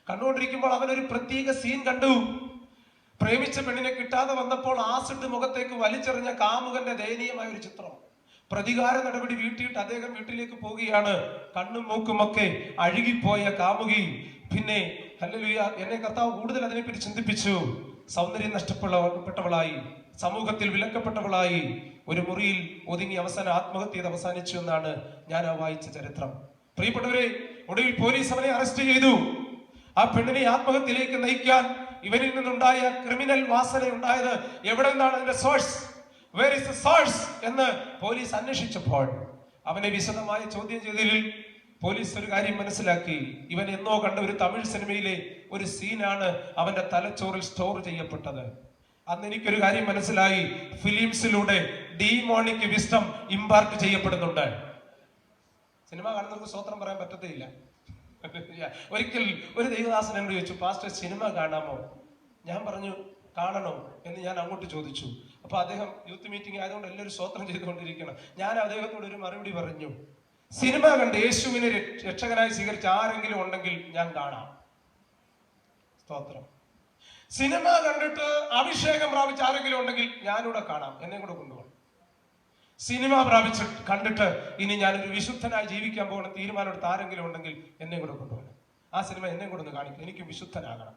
S1: കണ്ടുകൊണ്ടിരിക്കുമ്പോൾ അവനൊരു പ്രത്യേക സീൻ കണ്ടു. പ്രേമിച്ച പെണ്ണിനെ കിട്ടാതെ വന്നപ്പോൾ ആസിഡ് മുഖത്തേക്ക് വലിച്ചെറിഞ്ഞ കാമുകന്റെ ദയനീയമായ ഒരു ചിത്രം. പ്രതികാര നടപടി വീട്ടിയിട്ട് അദ്ദേഹം വീട്ടിലേക്ക് പോവുകയാണ്. കണ്ണും മൂക്കുമൊക്കെ അഴുകിപ്പോയ കാമുകി. പിന്നെ ഹല്ലേലൂയ, എന്നെ കർത്താവ് കൂടുതൽ അതിനെപ്പറ്റി ചിന്തിപ്പിച്ചു. സൗന്ദര്യം നഷ്ടപ്പെട്ടവളായി, സമൂഹത്തിൽ വിലക്കപ്പെട്ടവളായി, ഒരു മുറിയിൽ ഒതുങ്ങി അവസാനം ആത്മഹത്യ ചെയ്ത് അവസാനിച്ചു എന്നാണ് ഞാൻ ആ വായിച്ച ചരിത്രം. പ്രിയപ്പെട്ടവരെ, ഒടുവിൽ പോലീസ് അവനെ അറസ്റ്റ് ചെയ്തു. ആ പെണ്ണിനെ ആത്മഹത്യയിലേക്ക് നയിക്കാൻ ഇവരിൽ നിന്നുണ്ടായ ക്രിമിനൽ വാസന ഉണ്ടായത് എവിടെ നിന്നാണ്, അതിന്റെ source, where is the source എന്ന് പോലീസ് അന്വേഷിച്ചപ്പോൾ അവനെ വിശദമായി ചോദ്യം ചെയ്തതിൽ പോലീസ് ഒരു കാര്യം മനസ്സിലാക്കി, ഇവൻ എന്നോ കണ്ട ഒരു തമിഴ് സിനിമയിലെ ഒരു സീനാണ് അവന്റെ തലച്ചോറിൽ സ്റ്റോർ ചെയ്യപ്പെട്ടത്. അന്ന് എനിക്കൊരു കാര്യം മനസ്സിലായി, ഫിലിംസിലൂടെ ഡീമോണിക് വിസ്ഡം ഇമ്പാർട്ട് ചെയ്യപ്പെടുന്നുണ്ട്. സിനിമ കാണുന്നവർക്ക് സ്വതന്ത്രം പറയാൻ പറ്റത്തില്ല. ഒരിക്കൽ ഒരു ദൈവദാസൻ എന്നോട് ചോദിച്ചു, പാസ്റ്റർ സിനിമ കാണാമോ? ഞാൻ പറഞ്ഞു കാണണോ എന്ന് ഞാൻ അങ്ങോട്ട് ചോദിച്ചു. അപ്പൊ അദ്ദേഹം യൂത്ത് മീറ്റിംഗ് ആയതുകൊണ്ട് എല്ലാവരും സ്വതന്ത്രം ചെയ്തുകൊണ്ടിരിക്കണം. ഞാൻ അദ്ദേഹത്തോട് ഒരു മറുപടി പറഞ്ഞു, സിനിമ കണ്ട് യേശുവിനെ രക്ഷകനായി സ്വീകരിച്ച ആരെങ്കിലും ഉണ്ടെങ്കിൽ ഞാൻ കാണാം. സ്തോത്രം. സിനിമ കണ്ടിട്ട് അഭിഷേകം പ്രാപിച്ച ആരെങ്കിലും ഉണ്ടെങ്കിൽ ഞാനിവിടെ കാണാം, എന്നെ കൂടെ കൊണ്ടുപോകണം. സിനിമ പ്രാപിച്ച് കണ്ടിട്ട് ഇനി ഞാനൊരു വിശുദ്ധനായി ജീവിക്കാൻ പോകുന്ന തീരുമാനം എടുത്ത് ആരെങ്കിലും ഉണ്ടെങ്കിൽ എന്നെ കൂടെ കൊണ്ടുപോകണം. ആ സിനിമ എന്നെ കൂടെ ഒന്ന് കാണിക്കും, എനിക്ക് വിശുദ്ധനാകണം.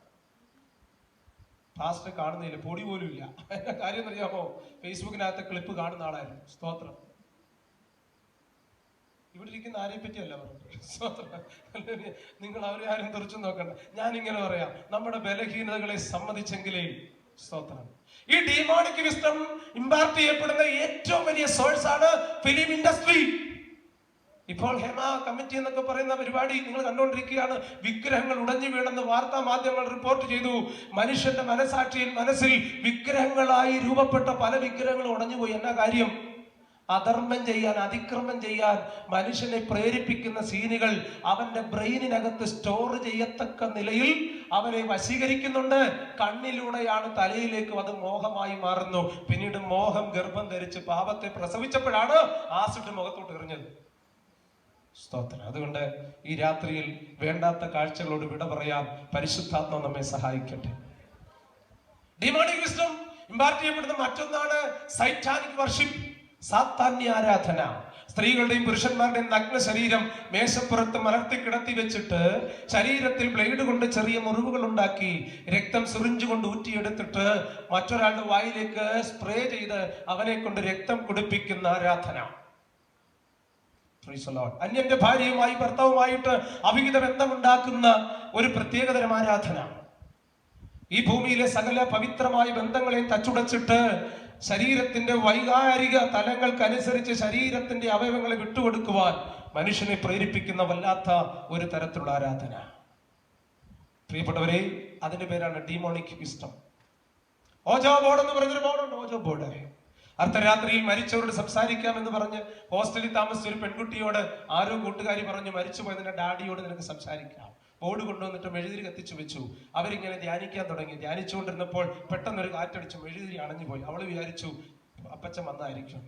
S1: പാസ്റ്റർ കാണുന്നില്ല, പൊടി പോലും ഇല്ല. എന്റെ കാര്യം അറിയാമോ? ഫേസ്ബുക്കിനകത്തെ ക്ലിപ്പ് കാണുന്ന ആളായിരുന്നു. സ്തോത്രം. ഇവിടെ ഇരിക്കുന്ന ആരെയും പറ്റിയല്ല പറഞ്ഞത്. സ്തോത്രം. നിങ്ങൾ അവരെ ആരും തെറിച്ചു നോക്കണ്ട. ഞാനിങ്ങനെ പറയാം, നമ്മുടെ ബലഹീനതകളെ സമ്മതിച്ചെങ്കിലേ. സ്തോത്രം. ഈ ഡീമോണിക് വിസ്ഡം ഇമ്പാർട്ട് ചെയ്യപ്പെടുന്ന ഏറ്റവും വലിയ സോഴ്സ് ആണ് ഫിലിം ഇൻഡസ്ട്രി. ഇപ്പോൾ ഹെമ കമ്മിറ്റി എന്നൊക്കെ പറയുന്ന പരിപാടി നിങ്ങൾ കണ്ടുകൊണ്ടിരിക്കുകയാണ്. വിഗ്രഹങ്ങൾ ഉടഞ്ഞു വീണെന്ന് വാർത്താ മാധ്യമങ്ങൾ റിപ്പോർട്ട് ചെയ്തു. മനുഷ്യന്റെ മനസ്സിൽ വിഗ്രഹങ്ങളായി രൂപപ്പെട്ട പല വിഗ്രഹങ്ങളും ഉടഞ്ഞുപോയി. എന്നാ കാര്യം? അധർമ്മം ചെയ്യാൻ, അതിക്രമം ചെയ്യാൻ മനുഷ്യനെ പ്രേരിപ്പിക്കുന്ന സീനുകൾ അവന്റെ ബ്രെയിനിനകത്ത് സ്റ്റോർ ചെയ്യത്തക്ക നിലയിൽ അവനെ വശീകരിക്കുന്നുണ്ട്. കണ്ണിലൂടെയാണ് തലയിലേക്ക് അത് മോഹമായി മാറുന്നു. പിന്നീട് മോഹം ഗർഭം ധരിച്ച് പാപത്തെ പ്രസവിച്ചപ്പോഴാണ് ആസിഡ് മുഖത്തോട്ട് എറിഞ്ഞത്. സ്തോത്രം. അതുകൊണ്ട് ഈ രാത്രിയിൽ വേണ്ടാത്ത കാഴ്ചകളോട് വിട പറയാൻ പരിശുദ്ധാത്മ നമ്മെ സഹായിക്കട്ടെ. ഡിമോണിക് വിസ്ഡം ഇമ്പാർട്ട് ചെയ്യപ്പെടുന്ന മറ്റൊന്നാണ് സൈറ്റാനിക് വർഷിപ്പ്, സാത്താന്യ ആരാധന. സ്ത്രീകളുടെയും പുരുഷന്മാരുടെയും നഗ്ന ശരീരം മേശപ്പുറത്ത് മലർത്തി കിടത്തി വെച്ചിട്ട് ശരീരത്തിൽ ബ്ലേഡ് കൊണ്ട് ചെറിയ മുറിവുകൾ ഉണ്ടാക്കി രക്തം സിറിഞ്ച് കൊണ്ട് ഊറ്റിയെടുത്തിട്ട് മറ്റൊരാളുടെ വായിലേക്ക് സ്പ്രേ ചെയ്ത് അവനെ കൊണ്ട് രക്തം കുടിപ്പിക്കുന്ന ആരാധന. അന്യന്റെ ഭാര്യയുമായി ഭർത്താവുമായിട്ട് അവിഹിത ബന്ധമുണ്ടാക്കുന്ന ഒരു പ്രത്യേകതരം ആരാധന. ഈ ഭൂമിയിലെ സകല പവിത്രമായ ബന്ധങ്ങളെ തച്ചുടച്ചിട്ട് ശരീരത്തിന്റെ വൈകാരിക തലങ്ങൾക്കനുസരിച്ച് ശരീരത്തിന്റെ അവയവങ്ങളെ വിട്ടുകൊടുക്കുവാൻ മനുഷ്യനെ പ്രേരിപ്പിക്കുന്ന വല്ലാത്ത ഒരു തരത്തിലുള്ള ആരാധന. പ്രിയപ്പെട്ടവരെ, അതിന്റെ പേരാണ് ഡീമോണിക് വിസ്ഡം. ഓജോ ബോർഡ് എന്ന് പറഞ്ഞൊരു ബോർഡുണ്ട്. ഓജോ ബോർഡ് അർദ്ധരാത്രിയിൽ മരിച്ചവരോട് സംസാരിക്കാമെന്ന് പറഞ്ഞ് ഹോസ്റ്റലിൽ താമസിച്ച ഒരു പെൺകുട്ടിയോട് ആരോ കൂട്ടുകാരി പറഞ്ഞു, മരിച്ചു പോയതിന്റെ ഡാഡിയോട് നിനക്ക് സംസാരിക്കാം. ബോർഡ് കൊണ്ടുവന്നിട്ട് മെഴുതിരി കത്തിച്ചു വെച്ചു. അവരിങ്ങനെ ധ്യാനിക്കാൻ തുടങ്ങി. ധ്യാനിച്ചുകൊണ്ടിരുന്നപ്പോൾ പെട്ടെന്നൊരു കാറ്റടിച്ചു, മെഴുതിരി അണഞ്ഞുപോയി. അവള് വിചാരിച്ചു അപ്പച്ചൻ വന്നായിരിക്കും.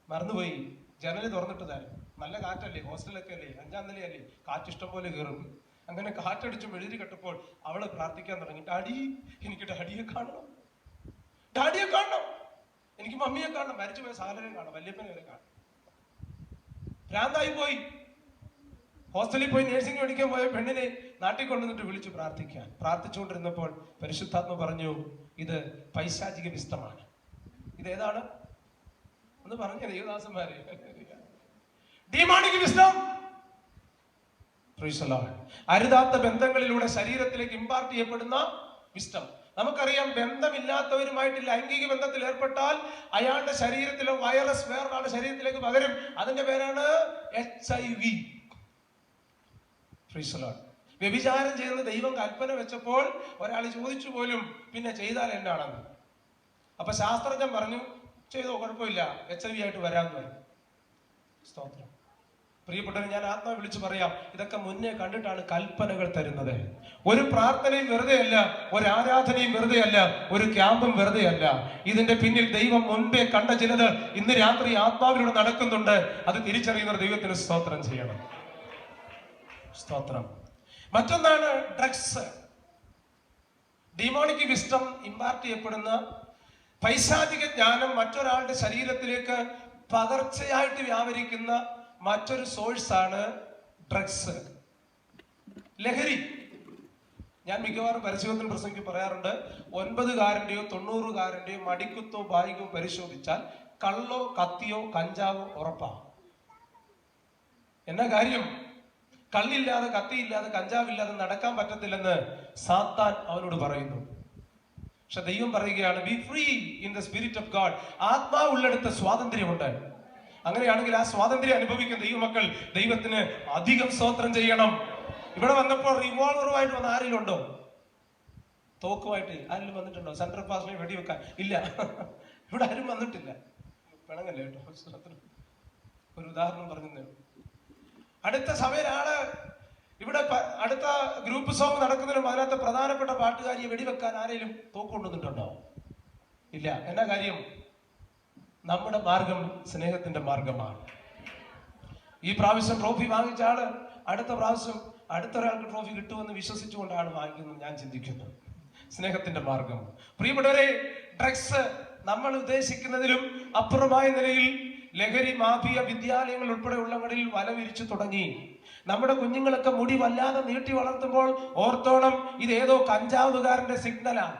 S1: മറന്നുപോയി. ജനല് തുറന്നിട്ടതായിരുന്നു. നല്ല കാറ്റല്ലേ, ഹോസ്റ്റലൊക്കെ അല്ലേ, 5ാം നിലയല്ലേ, കാറ്റ് ഇഷ്ടം പോലെ കയറും. അങ്ങനെ കാറ്റടിച്ച് മെഴുതിരി കെട്ടപ്പോൾ അവള് പ്രാർത്ഥിക്കാൻ തുടങ്ങി, ഡാഡി എനിക്ക് ഡാഡിയെ കാണണം, ഡാഡിയെ കാണണം, എനിക്ക് മമ്മിയെ കാണണം, മരിച്ചുപോയ സഹോദരനെ കാണണം, വല്യപ്പനെ വരെ കാണണം. ഭ്രാന്തായി പോയി. ഹോസ്റ്റലിൽ പോയി നേഴ്സിംഗ് പഠിക്കാൻ പോയ പെണ്ണിനെ നാട്ടിൽ കൊണ്ടുവന്നിട്ട് വിളിച്ചു പ്രാർത്ഥിക്കാൻ. പ്രാർത്ഥിച്ചുകൊണ്ടിരുന്നപ്പോൾ പരിശുദ്ധാത്മ പറഞ്ഞു, ഇത് പൈശാചിക വിസ്ഡമാണ്. ഇതേതാണ് ഒന്ന് പറഞ്ഞ ദേവദാസന്മാരെ. Demonic wisdom. അരുതാത്ത ബന്ധങ്ങളിലൂടെ ശരീരത്തിലേക്ക് ഇമ്പാർട്ട് ചെയ്യപ്പെടുന്ന വിസ്ഡം. നമുക്കറിയാം, ബന്ധമില്ലാത്തവരുമായിട്ട് ലൈംഗിക ബന്ധത്തിൽ ഏർപ്പെട്ടാൽ അയാളുടെ ശരീരത്തിലെ വൈറസ് വേറൊരാളുടെ ശരീരത്തിലേക്ക് പകരും. അതിന്റെ പേരാണ് HIV. വ്യഭിചാരം ചെയ്യുന്ന ദൈവം കൽപ്പന വെച്ചപ്പോൾ ഒരാൾ ചോദിച്ചു പോലും, പിന്നെ ചെയ്താൽ എന്നാണെന്ന്. അപ്പൊ ശാസ്ത്രജ്ഞൻ പറഞ്ഞു, ചെയ്തോ കുഴപ്പമില്ല, HIV ആയിട്ട് വരാമെന്ന് പറഞ്ഞു. സ്തോത്രം. പ്രിയപ്പെട്ടവർ, ഞാൻ ആത്മാ വിളിച്ചു പറയാം, ഇതൊക്കെ മുന്നേ കണ്ടിട്ടാണ് കൽപ്പനകൾ തരുന്നത്. ഒരു പ്രാർത്ഥനയും വെറുതെ അല്ല, ഒരു ആരാധനയും വെറുതെ അല്ല, ഒരു ക്യാമ്പും വെറുതെ അല്ല. ഇതിന്റെ പിന്നിൽ ദൈവം മുൻപേ കണ്ട ചിലത് ഇന്ന് രാത്രി ആത്മാവിലൂടെ നടക്കുന്നുണ്ട്. അത് തിരിച്ചറിയുന്ന ദൈവത്തിന് സ്തോത്രം ചെയ്യണം. സ്തോത്രം. മറ്റൊന്നാണ് ഡ്രഗ്സ്. ഡീമോണിക് വിസ്ഡം ഇമ്പാർട്ട് ചെയ്യപ്പെടുന്ന പൈശാചിക ജ്ഞാനം മറ്റൊരാളുടെ ശരീരത്തിലേക്ക് പകർച്ചയായിട്ട് വ്യാപരിക്കുന്ന മറ്റൊരു സോഴ്സാണ് ഡ്രഗ്സ്, ലഹരി. ഞാൻ മിക്കവാറും പരിശോധന പ്രസംഗിക്ക് പറയാറുണ്ട്, 9കാരന്റെയോ 90കാരന്റെയോ മടിക്കുത്തോ ബായികോ പരിശോധിച്ചാൽ കള്ളോ കത്തിയോ കഞ്ചാവോ ഉറപ്പാണ്. എന്നാ കാര്യം? കള്ളില്ലാതെ കത്തിയില്ലാതെ കഞ്ചാവില്ലാതെ നടക്കാൻ പറ്റത്തില്ലെന്ന് സാത്താൻ അവനോട് പറയുന്നു. പക്ഷെ ദൈവം പറയുകയാണ്, be free in the spirit of God. ആത്മാവുള്ളിടത്ത് സ്വാതന്ത്ര്യമുണ്ട്. അങ്ങനെയാണെങ്കിൽ ആ സ്വാതന്ത്ര്യം അനുഭവിക്കുന്ന ദൈവമക്കൾ ദൈവത്തിന് അധികം സ്തോത്രം ചെയ്യണം. ഇവിടെ വന്നപ്പോൾ റിവോൾവറുമായിട്ട് വന്ന ആരെങ്കിലും ഉണ്ടോ? തോക്കുമായിട്ട് ആരെങ്കിലും വന്നിട്ടുണ്ടോ? സെൻട്രൽ പാസിനെ വെടിവെക്കാൻ? ഇല്ല, ഇവിടെ ആരും വന്നിട്ടില്ല. പിണങ്ങല്ലേ കേട്ടോ. ഒരു ഉദാഹരണം പറഞ്ഞു. അടുത്ത സഭയിലാണ് ഇവിടെ അടുത്ത ഗ്രൂപ്പ് സോങ് നടക്കുന്നതിനും അതിനകത്ത് പ്രധാനപ്പെട്ട പാട്ടുകാരിയെ വെടിവെക്കാൻ ആരെങ്കിലും തോക്ക് കൊണ്ടുവന്നിട്ടുണ്ടോ? ഇല്ല. എന്നാ കാര്യം? നമ്മുടെ മാർഗം സ്നേഹത്തിന്റെ മാർഗമാണ്. ഈ പ്രാവശ്യം ട്രോഫി വാങ്ങിച്ച ആള് അടുത്ത പ്രാവശ്യം അടുത്തൊരാൾക്ക് ട്രോഫി കിട്ടുമെന്ന് വിശ്വസിച്ചുകൊണ്ടാണ് വാങ്ങിക്കുന്നത് ഞാൻ ചിന്തിക്കുന്നു. സ്നേഹത്തിന്റെ മാർഗം. പ്രിയപ്പെട്ടവരെ, ഡ്രഗ്സ് നമ്മൾ ഉദ്ദേശിക്കുന്നതിലും അപ്പുറമായ നിലയിൽ ലഹരി മാഫിയ വിദ്യാലയങ്ങൾ ഉൾപ്പെടെ ഉള്ളങ്ങളിൽ വല വിരിച്ചു തുടങ്ങി. നമ്മുടെ കുഞ്ഞുങ്ങളൊക്കെ മുടി വല്ലാതെ നീട്ടി വളർത്തുമ്പോൾ ഓർത്തോണം, ഇത് ഏതോ കഞ്ചാവുകാരന്റെ സിഗ്നലാണ്.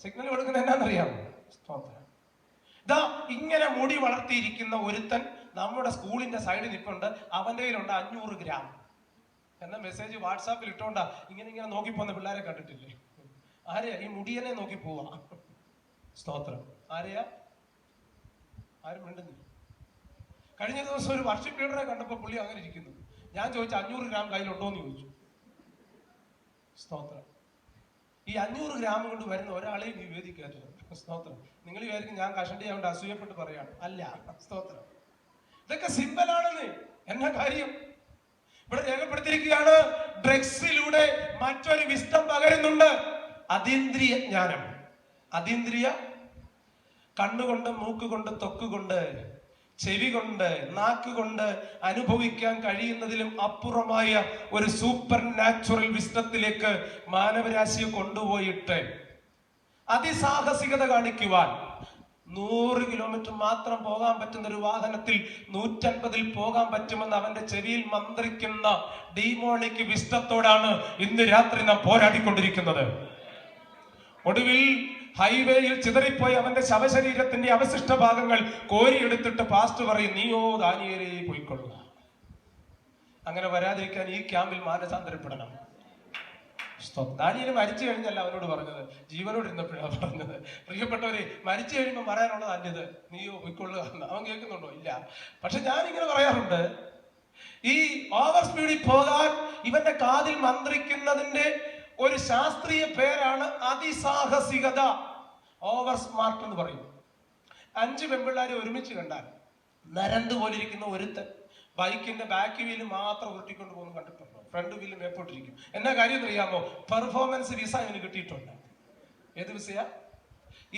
S1: സിഗ്നൽ കൊടുക്കുന്ന എന്നാന്നറിയാമോ? ഇതാ ഇങ്ങനെ മുടി വളർത്തിയിരിക്കുന്ന ഒരുത്തൻ നമ്മുടെ സ്കൂളിന്റെ സൈഡിൽ നിൽപ്പുണ്ട്. അവന്റെ കയ്യിലുണ്ട് 500 ഗ്രാം എന്ന മെസ്സേജ് വാട്സാപ്പിൽ ഇട്ടോണ്ടാ ഇങ്ങനെ ഇങ്ങനെ നോക്കി പോകുന്ന പിള്ളേരെ കണ്ടിട്ടില്ലേ? ആരെയാ? ഈ മുടിയനെ നോക്കി പോവാ. സ്തോത്രം. ആരെയാ? ആരും മിണ്ടുന്നില്ല. കഴിഞ്ഞ ദിവസം ഒരു വർഷിപ്പ് ലീഡറെ കണ്ടപ്പോ പുള്ളി അങ്ങനെ ഇരിക്കുന്നു. ഞാൻ ചോദിച്ചു 500 ഗ്രാം കയ്യിലുണ്ടോ എന്ന് ചോദിച്ചു. സ്തോത്രം. ഈ 500 ഗ്രാം കൊണ്ട് വരുന്ന ഒരാളെയും ഈ വേദിക്കരുത്. സ്തോത്രം. നിങ്ങൾ വിചാരിക്കും ഞാൻ കഷണ്ടി ആവേണ്ട അസൂയപ്പെട്ട് പറയാണ്. അല്ല. സ്തോത്രം. ഇതൊക്കെ സിമ്പലാണെന്ന്. എന്നാ കാര്യം? ഇവിടെ രേഖപ്പെടുത്തിയിരിക്കുകയാണ്, ഡ്രഗ്സിലൂടെ മറ്റൊരു വിസ്റ്റം പകരുന്നുണ്ട്. അതീന്ദ്രിയ ജ്ഞാനം. അതീന്ദ്രിയ കണ്ണുകൊണ്ട്, മൂക്കുകൊണ്ട്, തൊക്കുകൊണ്ട്, ചെവി കൊണ്ട്, നാക്കുകൊണ്ട് അനുഭവിക്കാൻ കഴിയുന്നതിലും അപ്പുറമായ ഒരു സൂപ്പർ നാച്ചുറൽ വിസ്റ്റത്തിലേക്ക് മാനവരാശിയെ കൊണ്ടുപോയിട്ട് അതിസാഹസികത കാണിക്കുവാൻ 100 കിലോമീറ്റർ മാത്രം പോകാൻ പറ്റുന്ന ഒരു വാഹനത്തിൽ 150-ൽ പോകാൻ പറ്റുമെന്ന് അവന്റെ ചെവിയിൽ മന്ത്രിക്കുന്ന ഡീമോണിക് വിസ്റ്റത്തോടാണ് ഇന്ന് രാത്രി നാം പോരാടിക്കൊണ്ടിരിക്കുന്നത്. ഒടുവിൽ ഹൈവേയിൽ ചിതറിപ്പോയി അവന്റെ ശവശരീരത്തിന്റെ അവശിഷ്ട ഭാഗങ്ങൾ കോരിയെടുത്തിട്ട് പാസ്റ്റർ പറയും, നീയോ ദാനിയേലേ പോയിക്കൊള്ളുക. അങ്ങനെ വരാതിരിക്കാൻ ഈ ക്യാമ്പിൽ മാനസാന്തരപ്പെടണം. ദാനിയേൽ മരിച്ചു കഴിഞ്ഞല്ല അവനോട് പറഞ്ഞത്, ജീവനോട് ഇരുന്നപ്പോഴാണ് പറഞ്ഞത്. പ്രിയപ്പെട്ടവരെ, മരിച്ചു കഴിയുമ്പോൾ പറയാനുള്ളത് അന്യത്, നീയോ പോയിക്കൊള്ളുക എന്ന്. അവൻ കേൾക്കുന്നുണ്ടോ? ഇല്ല. പക്ഷെ ഞാനിങ്ങനെ പറയാറുണ്ട്, ഈ ഓവർ സ്പീഡിൽ പോകാൻ ഇവന്റെ കാതിൽ മന്ത്രിക്കുന്നതിന്റെ ഒരു ശാസ്ത്രീയ പേരാണ് അതിസാഹസികത. ഓവർ സ്മാർട്ട് എന്ന് പറയും. 5 പെൺപിള്ളേരെ ഒരുമിച്ച് കണ്ടാൽ നരന്ത് പോലിരിക്കുന്ന ഒരുത്തൻ ബൈക്കിന്റെ ബാക്ക് വീല് മാത്രം ഉരുട്ടിക്കൊണ്ട് പോകുന്നു കണ്ടിട്ടുണ്ടോ? ഫ്രണ്ട് വീല് മേപ്പോട്ടിരിക്കും. എന്നാ കാര്യം അറിയാമോ? പെർഫോമൻസ് വിസ ഇവന് കിട്ടിയിട്ടുണ്ട്. ഏത് വിസയാ?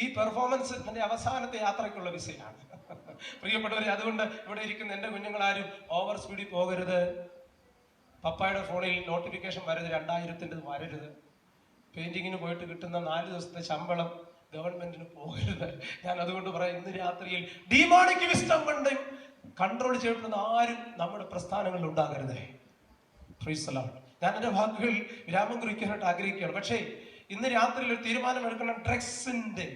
S1: ഈ പെർഫോമൻസ് അവസാനത്തെ യാത്രയ്ക്കുള്ള വിസയാണ്. പ്രിയപ്പെട്ടവരെ, അതുകൊണ്ട് ഇവിടെ ഇരിക്കുന്ന എന്റെ കുഞ്ഞുങ്ങളാരും ഓവർ സ്പീഡിൽ പോകരുത്. പപ്പായുടെ ഫോണിൽ നോട്ടിഫിക്കേഷൻ വരരുത്, 2000-ൻ്റെ വരരുത്. പെയിന്റിങ്ങിന് പോയിട്ട് കിട്ടുന്ന 4 ദിവസത്തെ ശമ്പളം ഗവൺമെന്റിന് പോകരുത്. ഞാൻ അതുകൊണ്ട് പറയാം, ഇന്ന് രാത്രിയിൽ ഡീമോണിക് വിസ്റ്റം കൊണ്ട് കൺട്രോൾ ചെയ്യപ്പെടുന്ന ആരും നമ്മുടെ പ്രസ്ഥാനങ്ങളിൽ ഉണ്ടാകരുത്. Price the Lord. ഞാൻ എന്റെ വാക്കുകൾ വിരാമം കുറിക്കാനായിട്ട് ആഗ്രഹിക്കുകയാണ്. പക്ഷേ ഇന്ന് രാത്രിയിൽ ഒരു തീരുമാനം എടുക്കണം. ഡ്രഗ്സിന്റെ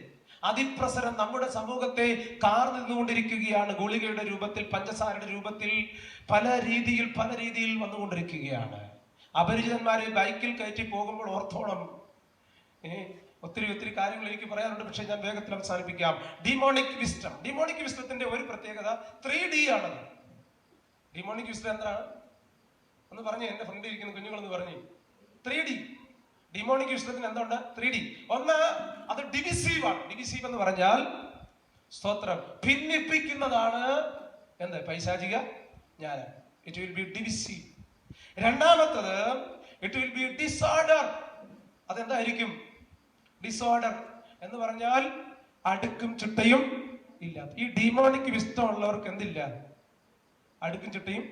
S1: അതിപ്രസരം നമ്മുടെ സമൂഹത്തെ കാർന്നുകൊണ്ടിരിക്കുകയാണ്. ഗുളികയുടെ രൂപത്തിൽ, പഞ്ചസാരയുടെ രൂപത്തിൽ, പല രീതിയിൽ വന്നുകൊണ്ടിരിക്കുകയാണ്. അപരിചിതന്മാരെ ബൈക്കിൽ കയറ്റി പോകുമ്പോൾ ഓർത്തോണം. ഒത്തിരി കാര്യങ്ങൾ എനിക്ക് പറയാനുണ്ട്, പക്ഷെ ഞാൻ വേഗത്തിൽ അവസാനിപ്പിക്കാം. ഡിമോണിക് വിസ്റ്റത്തിന്റെ ഒരു പ്രത്യേകത 3D ആണത്. ഡിമോണിക് വിസ്റ്റം എന്താണ് ഒന്ന് പറഞ്ഞേ, എന്റെ ഫ്രണ്ടിൽ ഇരിക്കുന്ന കുഞ്ഞുങ്ങളെന്ന് പറഞ്ഞേ. 3D. ഡിമോണിക് വിസ്റ്റത്തിന് എന്തുണ്ട്? 3D. ഒന്ന്, അത് ഡിവിസീവ് ആണ്. ഡിവിസീവ് എന്ന് പറഞ്ഞാൽ, സ്തോത്രം, ഭിന്നിപ്പിക്കുന്നതാണ്. എന്ത്? പൈശാചിക ജ്ഞാനം. It will be divisive. രണ്ടാമത്തത്, ഇറ്റ് വിൽ ബി ഡിസോർഡർ. അതെന്തായിരിക്കും? ഡിസോർഡർ എന്ന് പറഞ്ഞാൽ അടുക്കും ചിട്ടയും ഇല്ലാത്ത. ഈ ഡിമോണിക് വിസ്റ്റം ഉള്ളവർക്ക് എന്തില്ല? അടുക്കും ചിട്ടയും.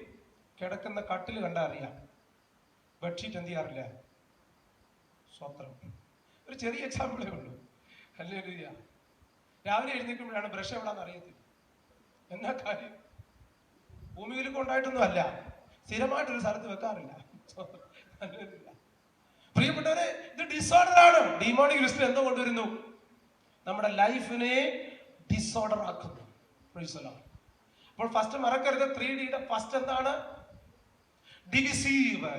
S1: കിടക്കുന്ന കട്ടിൽ കണ്ടാൽ അറിയാം, ബെഡ്ഷീറ്റ് എന്ത് ചെയ്യാറില്ല. സ്വത്രം. ഒരു ചെറിയ എക്സാമ്പിളേ ഉള്ളൂ. ഹല്ലേലൂയ. രാവിലെ എഴുന്നേൽക്കുമ്പോഴാണ് ബ്രഷ് എവിടാന്ന് അറിയത്തില്ല. എന്നാ കാര്യം? ഭൂമിയിൽ കൊണ്ടായിട്ടൊന്നും അല്ല, സ്ഥിരമായിട്ടൊരു സ്ഥലത്ത് വെക്കാറില്ല. പ്രിയപ്പെട്ടവരെ, ഇത് ഡിസോർഡർ ആണ്. ഡിമോണിക് വിസ്റ്റം എന്തോ കൊണ്ടുവരുന്നു? നമ്മുടെ ലൈഫിനെ ഡിസോർഡർ ആക്കുന്നു. അപ്പോൾ ഫസ്റ്റ് മറക്കരുത്, 3Dയുടെ ഫസ്റ്റ് എന്താണ്? ഡിവിസീവ്.